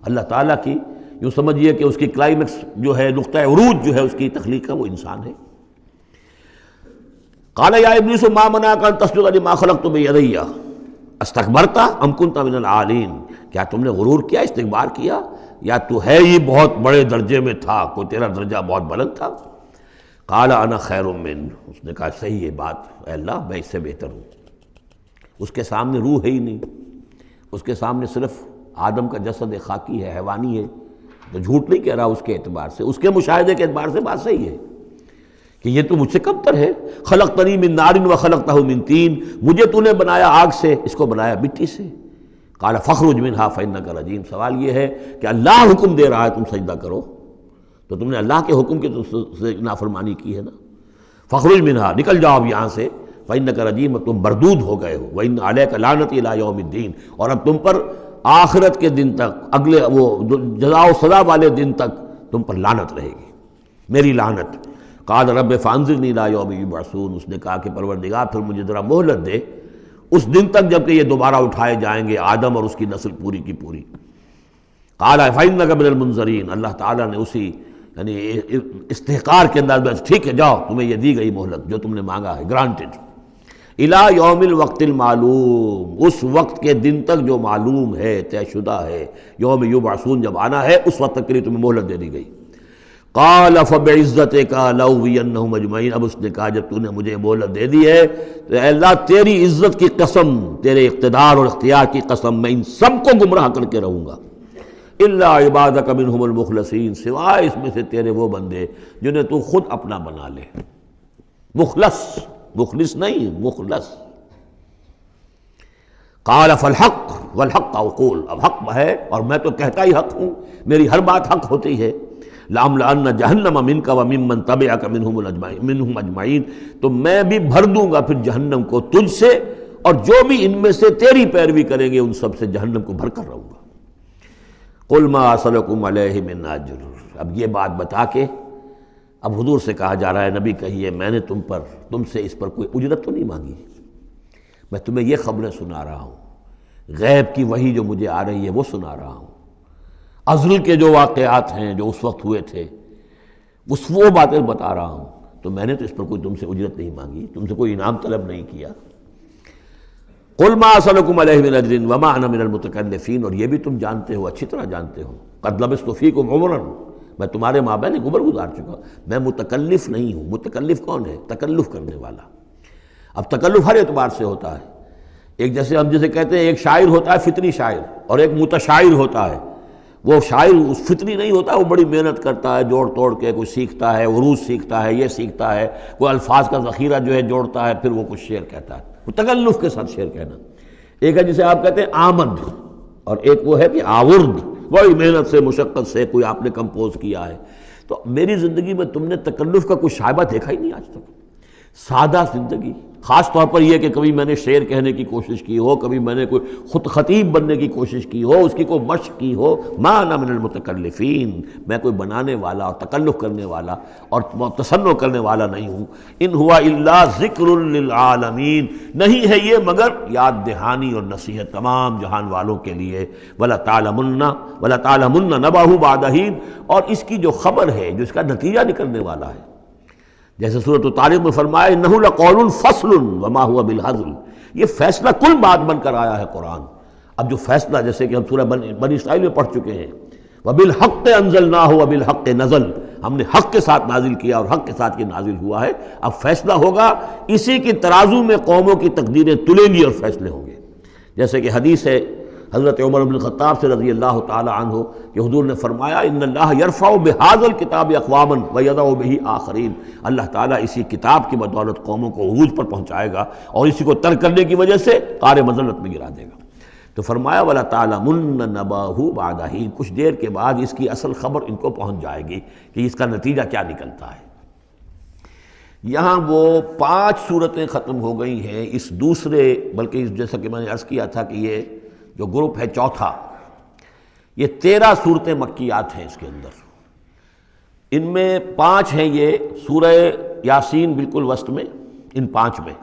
اللہ تعالیٰ کی یوں سمجھیے کہ اس کی کلائمیکس جو ہے، نقطہ عروج جو ہے اس کی تخلیق کا، وہ انسان ہے۔ قال یا ابلیس ما منعک ان تسجد لما خلقت بیدی استکبرت ام کنت من العالین، کیا تم نے غرور کیا، استکبار کیا یا تو ہے ہی بہت بڑے درجے میں تھا، کوئی تیرا درجہ بہت بلند تھا؟ قال انا خیر من، اس نے کہا صحیح ہے بات، اے اللہ میں اس سے بہتر ہوں۔ اس کے سامنے روح ہے ہی نہیں، اس کے سامنے صرف آدم کا جسد خاکی ہے، حیوانی ہے، تو جھوٹ نہیں کہہ رہا اس کے اعتبار سے، اس کے مشاہدے کے اعتبار سے بات صحیح ہے کہ یہ تو مجھ سے کم تر ہے۔ خلقتنی من نار وخلقتہ من طین، مجھے تو نے بنایا آگ سے، اس کو بنایا مٹی سے۔ قال فاخرج منہا فانک رجیم، سوال یہ ہے کہ اللہ حکم دے رہا ہے تم سجدہ کرو، تو تم نے اللہ کے حکم کی سے نافرمانی کی ہے نا۔ فاخرج منہا، نکل جاؤ اب یہاں سے، فانک رجیم، تم مردود ہو گئے ہو، وان علیک لعنتی الی یوم الدین، اور اب تم پر آخرت کے دن تک، اگلے وہ جزا و سزا والے دن تک تم پر لعنت رہے گی، میری لعنت۔ قال رب فانظرنی الی یوم یبعثون، اس نے کہا کہ پروردگار پھر مجھے ذرا مہلت دے اس دن تک جب کہ یہ دوبارہ اٹھائے جائیں گے، آدم اور اس کی نسل پوری کی پوری۔ قال فانک من المنظرین، اللہ تعالیٰ نے اسی یعنی استحقار کے انداز میں ٹھیک ہے جاؤ، تمہیں یہ دی گئی مہلت جو تم نے مانگا ہے، گرانٹڈ۔ الی یوم الوقت المعلوم، اس وقت کے دن تک جو معلوم ہے، طے شدہ ہے، یوم یبعثون جب آنا ہے اس وقت تک کے لیے تمہیں مہلت دے دی گئی۔ قال فبعزتک لأغوینہم اجمعین، اب اس نے کہا جب تو نے مجھے مہلت دے دی ہے تو اے اللہ تیری عزت کی قسم، تیرے اقتدار اور اختیار کی قسم، میں ان سب کو گمراہ کر کے رہوں گا، الا عبادک منہم المخلصین، سوائے اس میں سے تیرے وہ بندے جنہیں تو خود اپنا بنا لے۔ مخلص، مخلص نہیں، مخلص۔ قال فالحق والحق اقول، اب حق ہے اور میں تو کہتا ہی حق ہوں، میری ہر بات حق ہوتی ہے۔ لَأَمْلَأَنَّ جَهَنَّمَ مِنْكَ وَمِمَّنْ تَبِعَكَ مِنْهُمْ أَجْمَعِينَ، تو میں بھی بھر دوں گا پھر جہنم کو تجھ سے، اور جو بھی ان میں سے تیری پیروی کریں گے ان سب سے جہنم کو بھر کر رہوں گا۔ قُلْ مَا أَسْأَلُكُمْ عَلَيْهِ مِنْ أَجْرٍ، اب یہ بات بتا کے اب حضور سے کہا جا رہا ہے نبی کہیے میں نے تم سے اس پر کوئی اجرت تو نہیں مانگی، میں تمہیں یہ خبریں سنا رہا ہوں، غیب کی وحی جو مجھے آ رہی ہے وہ سنا رہا ہوں، ازل کے جو واقعات ہیں جو اس وقت ہوئے تھے وہ باتیں بتا رہا ہوں، تو میں نے تو اس پر کوئی تم سے اجرت نہیں مانگی، تم سے کوئی انعام طلب نہیں کیا۔ قُلْ مَا أَسْأَلُكُمْ عَلَيْهِ مِنْ أَجْرٍ وَمَا أَنَا مِنَ الْمُتَكَلِّفِينَ، اور یہ بھی تم جانتے ہو، اچھی طرح جانتے ہو، قَدْ لَبِثْتُ فِيكُمْ عُمْرًا، میں تمہارے مابین ایک عمر گزار چکا، میں متکلف نہیں ہوں۔ متکلف کون ہے؟ تکلف کرنے والا۔ اب تکلف ہر اعتبار سے ہوتا ہے، ایک جیسے ہم جسے کہتے ہیں ایک شاعر ہوتا ہے فطری شاعر، اور ایک متشاعر ہوتا ہے۔ وہ شاعر فطری نہیں ہوتا، وہ بڑی محنت کرتا ہے، جوڑ توڑ کے کوئی سیکھتا ہے، عروض سیکھتا ہے، یہ سیکھتا ہے، کوئی الفاظ کا ذخیرہ جو ہے جوڑتا ہے، پھر وہ کچھ شعر کہتا ہے، وہ تکلف کے ساتھ شعر کہنا۔ ایک ہے جسے آپ کہتے ہیں آمد، اور ایک وہ ہے کہ آورد، بڑی محنت سے مشقت سے کوئی آپ نے کمپوز کیا ہے۔ تو میری زندگی میں تم نے تکلف کا کوئی شائبہ دیکھا ہی نہیں آج تک، سادہ زندگی۔ خاص طور پر یہ کہ کبھی میں نے شعر کہنے کی کوشش کی ہو، کبھی میں نے کوئی خود خطیب بننے کی کوشش کی ہو، اس کی کوئی مشق کی ہو، ما انا من المتکلفین، میں کوئی بنانے والا اور تکلف کرنے والا اور تصنع کرنے والا نہیں ہوں۔ ان ہوا الا ذکر للعالمین، نہیں ہے یہ مگر یاد دہانی اور نصیحت تمام جہان والوں کے لیے۔ وَلَتَعْلَمُنَّ نَبَأَهُ بَعْدَ حِینٍ، اور اس کی جو خبر ہے، جو اس کا نتیجہ نکلنے والا ہے، جیسے سورۃ الطارق میں فرمایا انہ لقول فصل وما هو بالهزل، یہ فیصلہ کن بات بن کر آیا ہے قرآن۔ اب جو فیصلہ، جیسے کہ ہم سورہ بنی اسرائیل میں پڑھ چکے ہیں، وبالحق انزلناہ وبالحق نزل، ہم نے حق کے ساتھ نازل کیا اور حق کے ساتھ یہ نازل ہوا ہے۔ اب فیصلہ ہوگا، اسی کی ترازو میں قوموں کی تقدیریں تلیں گی اور فیصلے ہوں گے۔ جیسے کہ حدیث ہے حضرت عمر بن الخطاب سے رضی اللہ تعالی عنہ کہ حضور نے فرمایا ان اللہ یرفع بہذا الکتاب اقواما ویضع بہ آخرین، اللہ تعالیٰ اسی کتاب کی بدولت قوموں کو عروج پر پہنچائے گا اور اسی کو ترک کرنے کی وجہ سے قعر مذلت میں گرا دے گا۔ تو فرمایا وَلَتَعْلَمُنَّ نَبَأَهُ بَعْدَ حِینٍ، کچھ دیر کے بعد اس کی اصل خبر ان کو پہنچ جائے گی کہ اس کا نتیجہ کیا نکلتا ہے۔ یہاں وہ 5 صورتیں ختم ہو گئی ہیں اس دوسرے، بلکہ جیسا کہ میں نے عرض کیا تھا کہ یہ جو گروپ ہے چوتھا، یہ 13 صورتیں مکیات ہیں اس کے اندر۔ ان میں 5 ہیں یہ سورہ یاسین بالکل وسط میں، ان 5 میں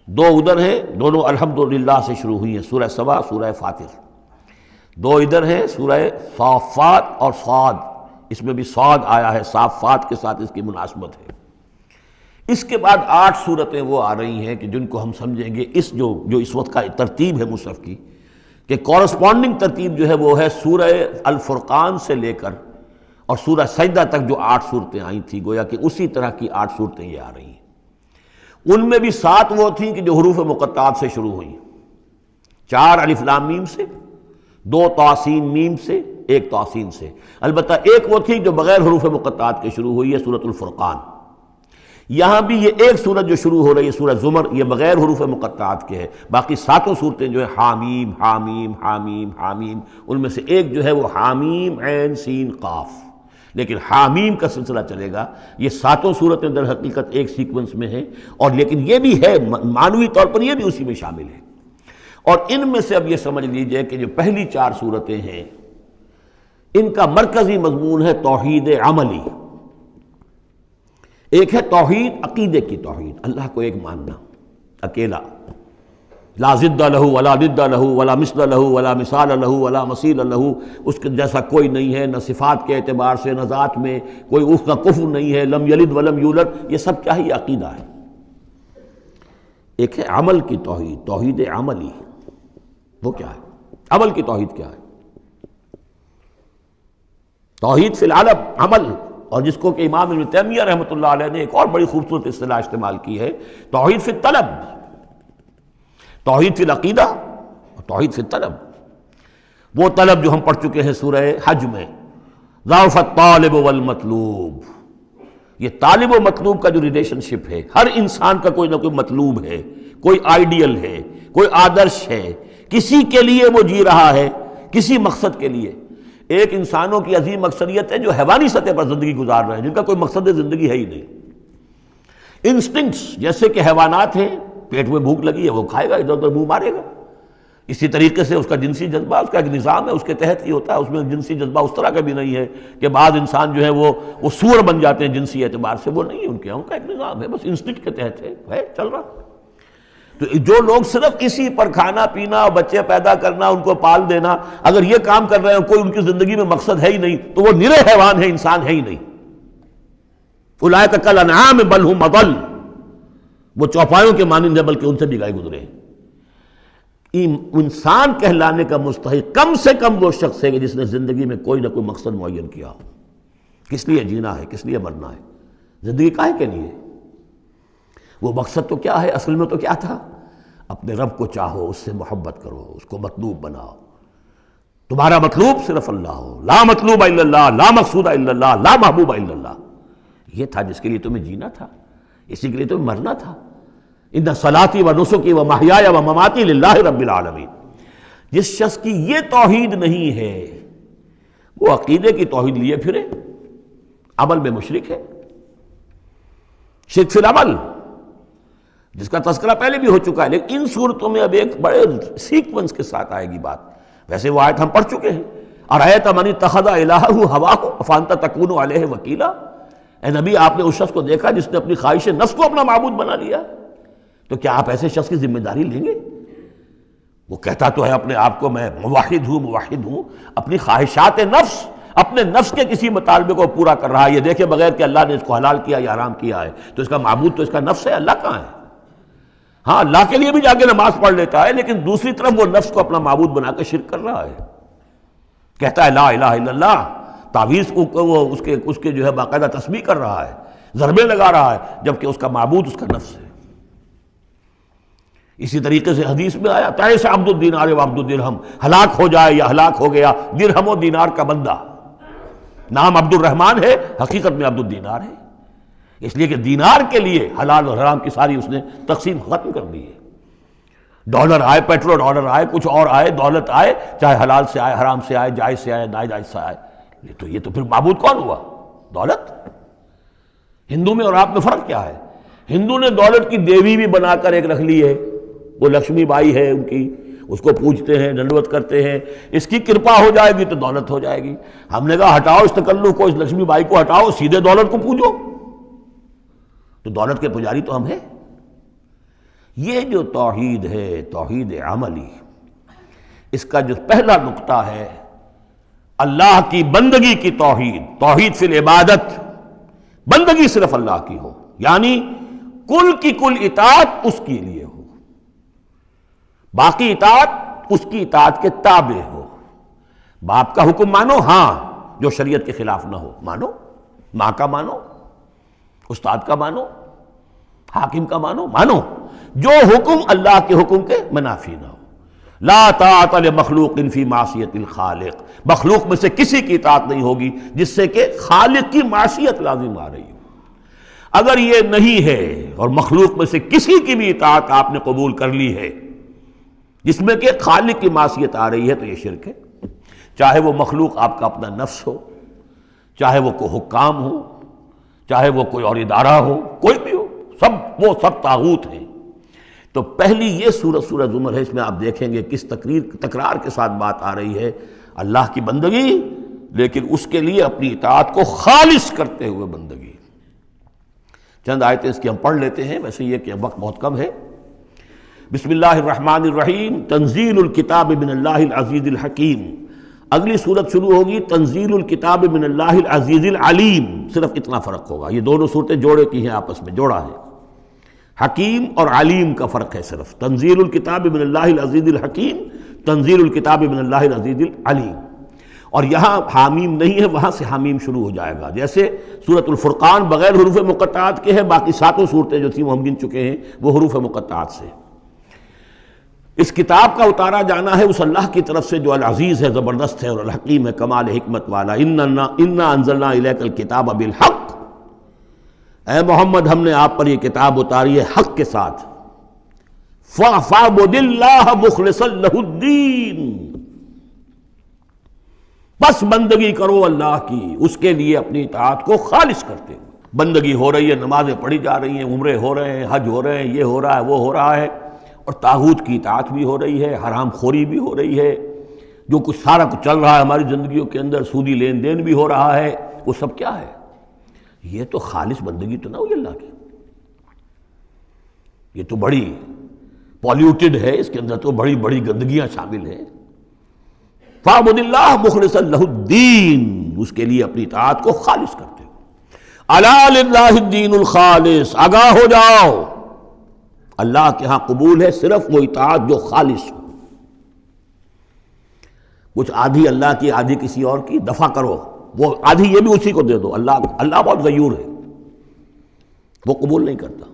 2 ادھر ہیں، دونوں الحمدللہ سے شروع ہوئی ہیں، سورہ سبا، سورہ فاطر۔ 2 ادھر ہیں، سورہ صافات اور صاد، اس میں بھی صاد آیا ہے، صافات کے ساتھ اس کی مناسبت ہے۔ اس کے بعد 8 صورتیں وہ آ رہی ہیں کہ جن کو ہم سمجھیں گے جو اس وقت کا ترتیب ہے مصحف کی، کہ کورسپونڈنگ ترتیب جو ہے وہ ہے سورہ الفرقان سے لے کر اور سورہ سجدہ تک جو 8 صورتیں آئی تھیں، گویا کہ اسی طرح کی 8 صورتیں یہ آ رہی ہیں۔ ان میں بھی 7 وہ تھیں کہ جو حروف مقطعات سے شروع ہوئیں، 4 الف لام میم سے، 2 طاسین میم سے، 1 طاسین سے۔ البتہ ایک وہ تھی جو بغیر حروف مقطعات کے شروع ہوئی ہے، سورۃ الفرقان۔ یہاں بھی یہ ایک سورت جو شروع ہو رہی ہے سورہ زمر، یہ بغیر حروف مقطعات کے ہے۔ باقی 7 صورتیں جو ہے حامیم حامیم حامیم حامیم، ان میں سے ایک جو ہے وہ حامیم عین سین قاف، لیکن حامیم کا سلسلہ چلے گا۔ یہ 7 صورتیں در حقیقت ایک سیکونس میں ہیں، اور لیکن یہ بھی ہے معنوی طور پر یہ بھی اسی میں شامل ہے۔ اور ان میں سے اب یہ سمجھ لیجئے کہ جو پہلی 4 صورتیں ہیں ان کا مرکزی مضمون ہے توحید عملی۔ ایک ہے توحید عقیدے کی توحید، اللہ کو ایک ماننا اکیلا، لا ضد لہ ولا ضد لہ ولا مثل لہ ولا مثال لہ ولا مثیل لہ، اس کے جیسا کوئی نہیں ہے، نہ صفات کے اعتبار سے نہ ذات میں، کوئی اس کا کفر نہیں ہے، لم یلد ولم یولد، یہ سب کیا ہے؟ یہ عقیدہ ہے۔ ایک ہے عمل کی توحید، توحید عملی، وہ کیا ہے؟ عمل کی توحید کیا ہے؟ توحید فی العلم عمل، اور جس کو کہ امام ابن تیمیہ رحمۃ اللہ علیہ نے ایک اور بڑی خوبصورت اصطلاح استعمال کی ہے، توحید فی الطلب، توحید فی العقیدہ اور توحید فی الطلب۔ وہ طلب جو ہم پڑھ چکے ہیں سورہ حج میں، ضعف الطالب والمطلوب، یہ طالب و مطلوب کا جو ریلیشن شپ ہے، ہر انسان کا کوئی نہ کوئی مطلوب ہے، کوئی آئیڈیل ہے، کوئی آدرش ہے، کسی کے لیے وہ جی رہا ہے، کسی مقصد کے لیے۔ ایک انسانوں کی عظیم اکثریت ہے جو حیوانی سطح پر زندگی گزار رہے ہیں، جن کا کوئی مقصد زندگی ہے ہی نہیں۔ انسٹنکٹس جیسے کہ حیوانات ہیں، پیٹ میں بھوک لگی ہے وہ کھائے گا، ادھر ادھر منہ مارے گا۔ اسی طریقے سے اس کا جنسی جذبہ، اس کا ایک نظام ہے، اس کے تحت ہی ہوتا ہے۔ اس میں جنسی جذبہ اس طرح کا بھی نہیں ہے کہ بعض انسان جو ہے وہ سور بن جاتے ہیں جنسی اعتبار سے، وہ نہیں ہے ان کے، ان کا ایک نظام ہے، بس انسٹنکٹ کے تحت ہے چل رہا۔ تو جو لوگ صرف اسی پر کھانا پینا، بچے پیدا کرنا، ان کو پال دینا، اگر یہ کام کر رہے ہیں، کوئی ان کی زندگی میں مقصد ہے ہی نہیں، تو وہ نرے حیوان ہے، انسان ہے ہی نہیں۔ اولئک کالانعام بل ھم اضل، وہ چوپایوں کے مانند ہے بلکہ ان سے بھی گئے گزرے ہیں۔ انسان کہلانے کا مستحق کم سے کم وہ شخص ہے کہ جس نے زندگی میں کوئی نہ کوئی مقصد معین کیا ہو۔ کس لیے جینا ہے، کس لیے مرنا ہے، زندگی کاہے کے لیے؟ وہ مقصد تو کیا ہے؟ اصل میں تو کیا تھا؟ اپنے رب کو چاہو، اس سے محبت کرو، اس کو مطلوب بناؤ، تمہارا مطلوب صرف اللہ ہو، لا مطلوب الا اللہ، لا مقصود الا اللہ، لا محبوب الا اللہ۔ یہ تھا جس کے لیے تمہیں جینا تھا، اسی کے لیے تمہیں مرنا تھا۔ ان صلاتی و نسکی و محیای و مماتی للہ رب العالمین۔ جس شخص کی یہ توحید نہیں ہے وہ عقیدے کی توحید لیے پھرے، عمل میں مشرک ہے، شرک فی العمل، جس کا تذکرہ پہلے بھی ہو چکا ہے، لیکن ان صورتوں میں اب ایک بڑے سیکونس کے ساتھ آئے گی بات۔ ویسے وہ آیت ہم پڑھ چکے ہیں، ارأیت من اتخذ الہہ ہواہ افانت تکون علیہ وکیلا۔ اے نبی، آپ نے اس شخص کو دیکھا جس نے اپنی خواہش نفس کو اپنا معبود بنا لیا، تو کیا آپ ایسے شخص کی ذمہ داری لیں گے؟ وہ کہتا تو ہے اپنے آپ کو میں موحد ہوں، اپنی خواہشات نفس، اپنے نفس کے کسی مطالبے کو پورا کر رہا ہے۔ یہ دیکھے بغیر کہ اللہ نے اس کو حلال کیا یا حرام کیا ہے، تو اس کا معبود تو اس کا نفس ہے، اللہ کہاں ہے؟ ہاں، اللہ کے لیے بھی جا کے نماز پڑھ لیتا ہے، لیکن دوسری طرف وہ نفس کو اپنا معبود بنا کر شرک کر رہا ہے۔ کہتا ہے لا الہ الا اللہ، تعویذ کو وہ اس کے جو ہے باقاعدہ تسبیح کر رہا ہے، ضربے لگا رہا ہے، جبکہ اس کا معبود اس کا نفس ہے۔ اسی طریقے سے حدیث میں آیا تعیس عبد الدینار و عبد الدرہم، ہلاک ہو جائے یا ہلاک ہو گیا درہم و دینار کا بندہ۔ نام عبد الرحمن ہے، حقیقت میں عبد الدینار ہے، اس لیے کہ دینار کے لیے حلال اور حرام کی ساری اس نے تقسیم ختم کر دی ہے۔ ڈالر آئے، پیٹرو ڈالر آئے، کچھ اور آئے، دولت آئے، چاہے حلال سے آئے، حرام سے آئے، جائز سے آئے، ناجائز سے آئے، یہ تو پھر معبود کون ہوا؟ دولت۔ ہندو میں اور آپ میں فرق کیا ہے؟ ہندو نے دولت کی دیوی بھی بنا کر ایک رکھ لی ہے، وہ لکشمی بائی ہے ان کی، اس کو پوجتے ہیں، دنڈوت کرتے ہیں، اس کی کرپا ہو جائے گی تو دولت ہو جائے گی۔ ہم نے کہا ہٹاؤ اس تکلف کو، اس لکشمی بائی کو ہٹاؤ، سیدھے دولت کو پوجو، تو دولت کے پجاری تو ہم ہیں۔ یہ جو توحید ہے، توحید عملی، اس کا جو پہلا نقطہ ہے اللہ کی بندگی کی توحید، توحید فی العبادت، بندگی صرف اللہ کی ہو، یعنی کل کی کل اطاعت اس کے لیے ہو، باقی اطاعت اس کی اطاعت کے تابع ہو۔ باپ کا حکم مانو، ہاں، جو شریعت کے خلاف نہ ہو مانو، ماں کا مانو، استاد کا مانو، حاکم کا مانو، جو حکم اللہ کے حکم کے منافی نہ ہو۔ لا طاعت لمخلوق فی معصیت الخالق، مخلوق میں سے کسی کی اطاعت نہیں ہوگی جس سے کہ خالق کی معصیت لازم آ رہی ہو۔ اگر یہ نہیں ہے اور مخلوق میں سے کسی کی بھی اطاعت آپ نے قبول کر لی ہے جس میں کہ خالق کی معصیت آ رہی ہے تو یہ شرک ہے، چاہے وہ مخلوق آپ کا اپنا نفس ہو، چاہے وہ کوئی حکام ہو، چاہے وہ کوئی اور ادارہ ہو، کوئی بھی ہو، وہ سب طاغوت ہیں۔ تو پہلی یہ سورہ زمر ہے، اس میں آپ دیکھیں گے کس تکرار کے ساتھ بات آ رہی ہے، اللہ کی بندگی، لیکن اس کے لیے اپنی اطاعت کو خالص کرتے ہوئے بندگی۔ چند آیتیں اس کی ہم پڑھ لیتے ہیں، ویسے یہ کہ وقت بہت کم ہے۔ بسم اللہ الرحمن الرحیم، تنزیل الکتاب من اللہ العزیز الحکیم۔ اگلی صورت شروع ہوگی تنزیل الکتاب من اللہ العزیز العلیم، صرف اتنا فرق ہوگا، یہ دونوں صورتیں جوڑے کی ہیں، آپس میں جوڑا ہے، حکیم اور علیم کا فرق ہے صرف۔ تنزیل الکتاب من اللہ العزیز الحکیم، تنزیل الکتاب من اللہ العزیز العلیم۔ اور یہاں حامیم نہیں ہے، وہاں سے حامیم شروع ہو جائے گا، جیسے سورۃ الفرقان بغیر حروف مقطعات کے ہے، باقی ساتوں صورتیں جو تھیں وہ ہم گن چکے ہیں وہ حروف مقطعات سے۔ اس کتاب کا اتارا جانا ہے اس اللہ کی طرف سے جو العزیز ہے، زبردست ہے، اور الحکیم ہے، کمال حکمت والا۔ انا انزلنا الیک الکتاب بالحق، اے محمد ہم نے آپ پر یہ کتاب اتاری ہے حق کے ساتھ۔ فاعبد اللہ مخلصا لہ الدین، بس بندگی کرو اللہ کی، اس کے لیے اپنی اطاعت کو خالص کرتے ہوئے۔ بندگی ہو رہی ہے، نمازیں پڑھی جا رہی ہیں، عمرے ہو رہے ہیں، حج ہو رہے ہیں، یہ ہو رہا ہے، وہ ہو رہا ہے، اور طاغوت کی اطاعت بھی ہو رہی ہے، حرام خوری بھی ہو رہی ہے، جو کچھ سارا کچھ چل رہا ہے ہماری زندگیوں کے اندر، سودی لین دین بھی ہو رہا ہے، وہ سب کیا ہے؟ یہ تو خالص بندگی تو نہ ہوئی اللہ کی، یہ تو بڑی پالیوٹڈ ہے، اس کے اندر تو بڑی بڑی گندگیاں شامل ہیں۔ فاعبد اللہ مخلصا لہ الدین، اس کے لیے اپنی اطاعت کو خالص کرتے ہو۔ الا للہ الدین الخالص، آگاہ ہو جاؤ، اللہ کے ہاں قبول ہے صرف وہ اطاعت جو خالص ہو۔ کچھ آدھی اللہ کی آدھی کسی اور کی، دفع کرو، وہ آدھی یہ بھی اسی کو دے دو۔ اللہ بہت غیور ہے، وہ قبول نہیں کرتا۔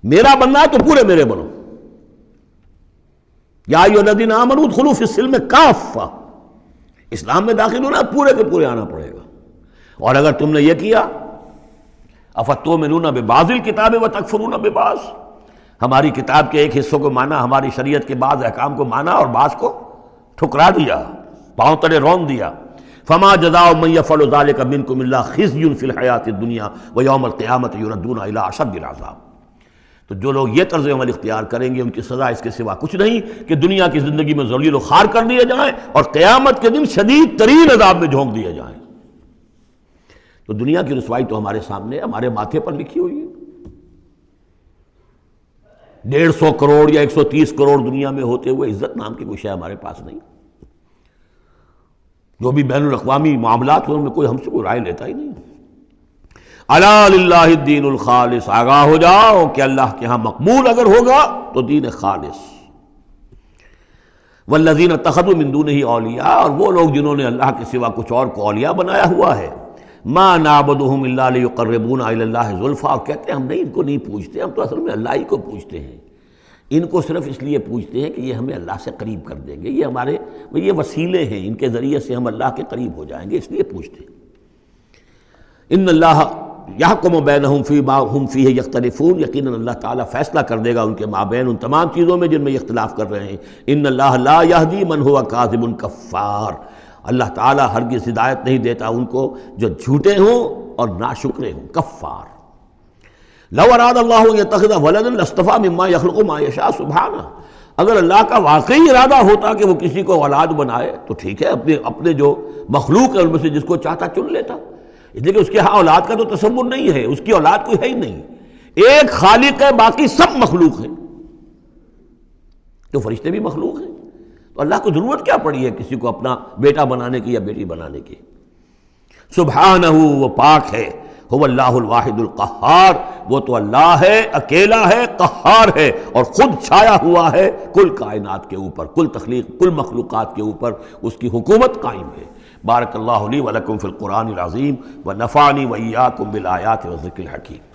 میرا بننا ہے تو پورے میرے بنو، یا ایھا الذین آمنوا ادخلوا فی السلم کافہ، اسلام میں داخل ہونا پورے کے پورے آنا پڑے گا۔ اور اگر تم نے یہ کیا، افتؤمنون ببعض الکتاب وتکفرون ببعض، ہماری کتاب کے ایک حصوں کو مانا، ہماری شریعت کے بعض احکام کو مانا اور بعض کو ٹھکرا دیا، پاؤں تلے رون دیا۔ فما جزاء من يفعل ذلك منكم الا خزي في الحیاۃ الدنیا ویوم القیامۃ یردون الی اشد العذاب۔ تو جو لوگ یہ طرز عمل اختیار کریں گے ان کی سزا اس کے سوا کچھ نہیں کہ دنیا کی زندگی میں ذلیل و خوار کر دیے جائیں اور قیامت کے دن شدید ترین عذاب میں جھونک دیے جائیں۔ تو دنیا کی رسوائی تو ہمارے سامنے، ہمارے ماتھے پر لکھی ہوئی ہے۔ 150 کروڑ یا 130 کروڑ دنیا میں ہوتے ہوئے عزت نام کی کوئی شے ہمارے پاس نہیں۔ جو بھی بین الاقوامی معاملات ہیں ان میں کوئی ہم سے کوئی رائے لیتا ہی نہیں۔ الا للہ الدین الخالص، آگاہ ہو جاؤ کہ اللہ کے ہاں مقبول اگر ہوگا تو دین خالص۔ والذین اتخذوا من دونہ اولیاء، اور وہ لوگ جنہوں نے اللہ کے سوا کچھ اور کو اولیاء بنایا ہوا ہے، ما نعبدہم الا لیقربونا الی اللہ زلفیٰ، اور کہتے ہیں ہم ان کو نہیں پوجتے، ہم تو اصل میں اللہ ہی کو پوجتے ہیں، ان کو صرف اس لیے پوجتے ہیں کہ یہ ہمیں اللہ سے قریب کر دیں گے، یہ وسیلے ہیں، ان کے ذریعے سے ہم اللہ کے قریب ہو جائیں گے، اس لیے پوجتے ہیں۔ ان اللہ یحکم بینہم فیما ہم فیہ یختلفون، یقیناً اللہ تعالیٰ فیصلہ کر دے گا ان کے مابین ان تمام چیزوں میں جن میں یہ اختلاف کر رہے ہیں۔ ان اللہ لا یہدی من ہوا کاذب کفار، اللہ تعالیٰ ہرگز ہدایت نہیں دیتا ان کو جو جھوٹے ہوں اور ناشکرے ہوں، کفار۔ لو اراد اللہ ان یتخذ ولدا لاصطفیٰ مما یخلق ما یشاء سبحانہ، اگر اللہ کا واقعی ارادہ ہوتا کہ وہ کسی کو اولاد بنائے تو ٹھیک ہے، اپنے جو مخلوق ہے ان میں سے جس کو چاہتا چن لیتا، اس لیے کہ اس کے ہاں اولاد کا تو تصور نہیں ہے، اس کی اولاد کوئی ہے ہی نہیں، ایک خالق ہے، باقی سب مخلوق ہیں، تو فرشتے بھی مخلوق ہیں، تو اللہ کو ضرورت کیا پڑی ہے کسی کو اپنا بیٹا بنانے کی یا بیٹی بنانے کی؟ سبحانہ، وہ پاک ہے، هو اللہ الواحد القہار، وہ تو اللہ ہے، اکیلا ہے، قہار ہے، اور خود چھایا ہوا ہے کل کائنات کے اوپر، کل تخلیق، کل مخلوقات کے اوپر اس کی حکومت قائم ہے۔ بارک اللہ لی ولکم فی القرآن العظیم ونفعنی وإیاکم بالآیات والذکر الحکیم۔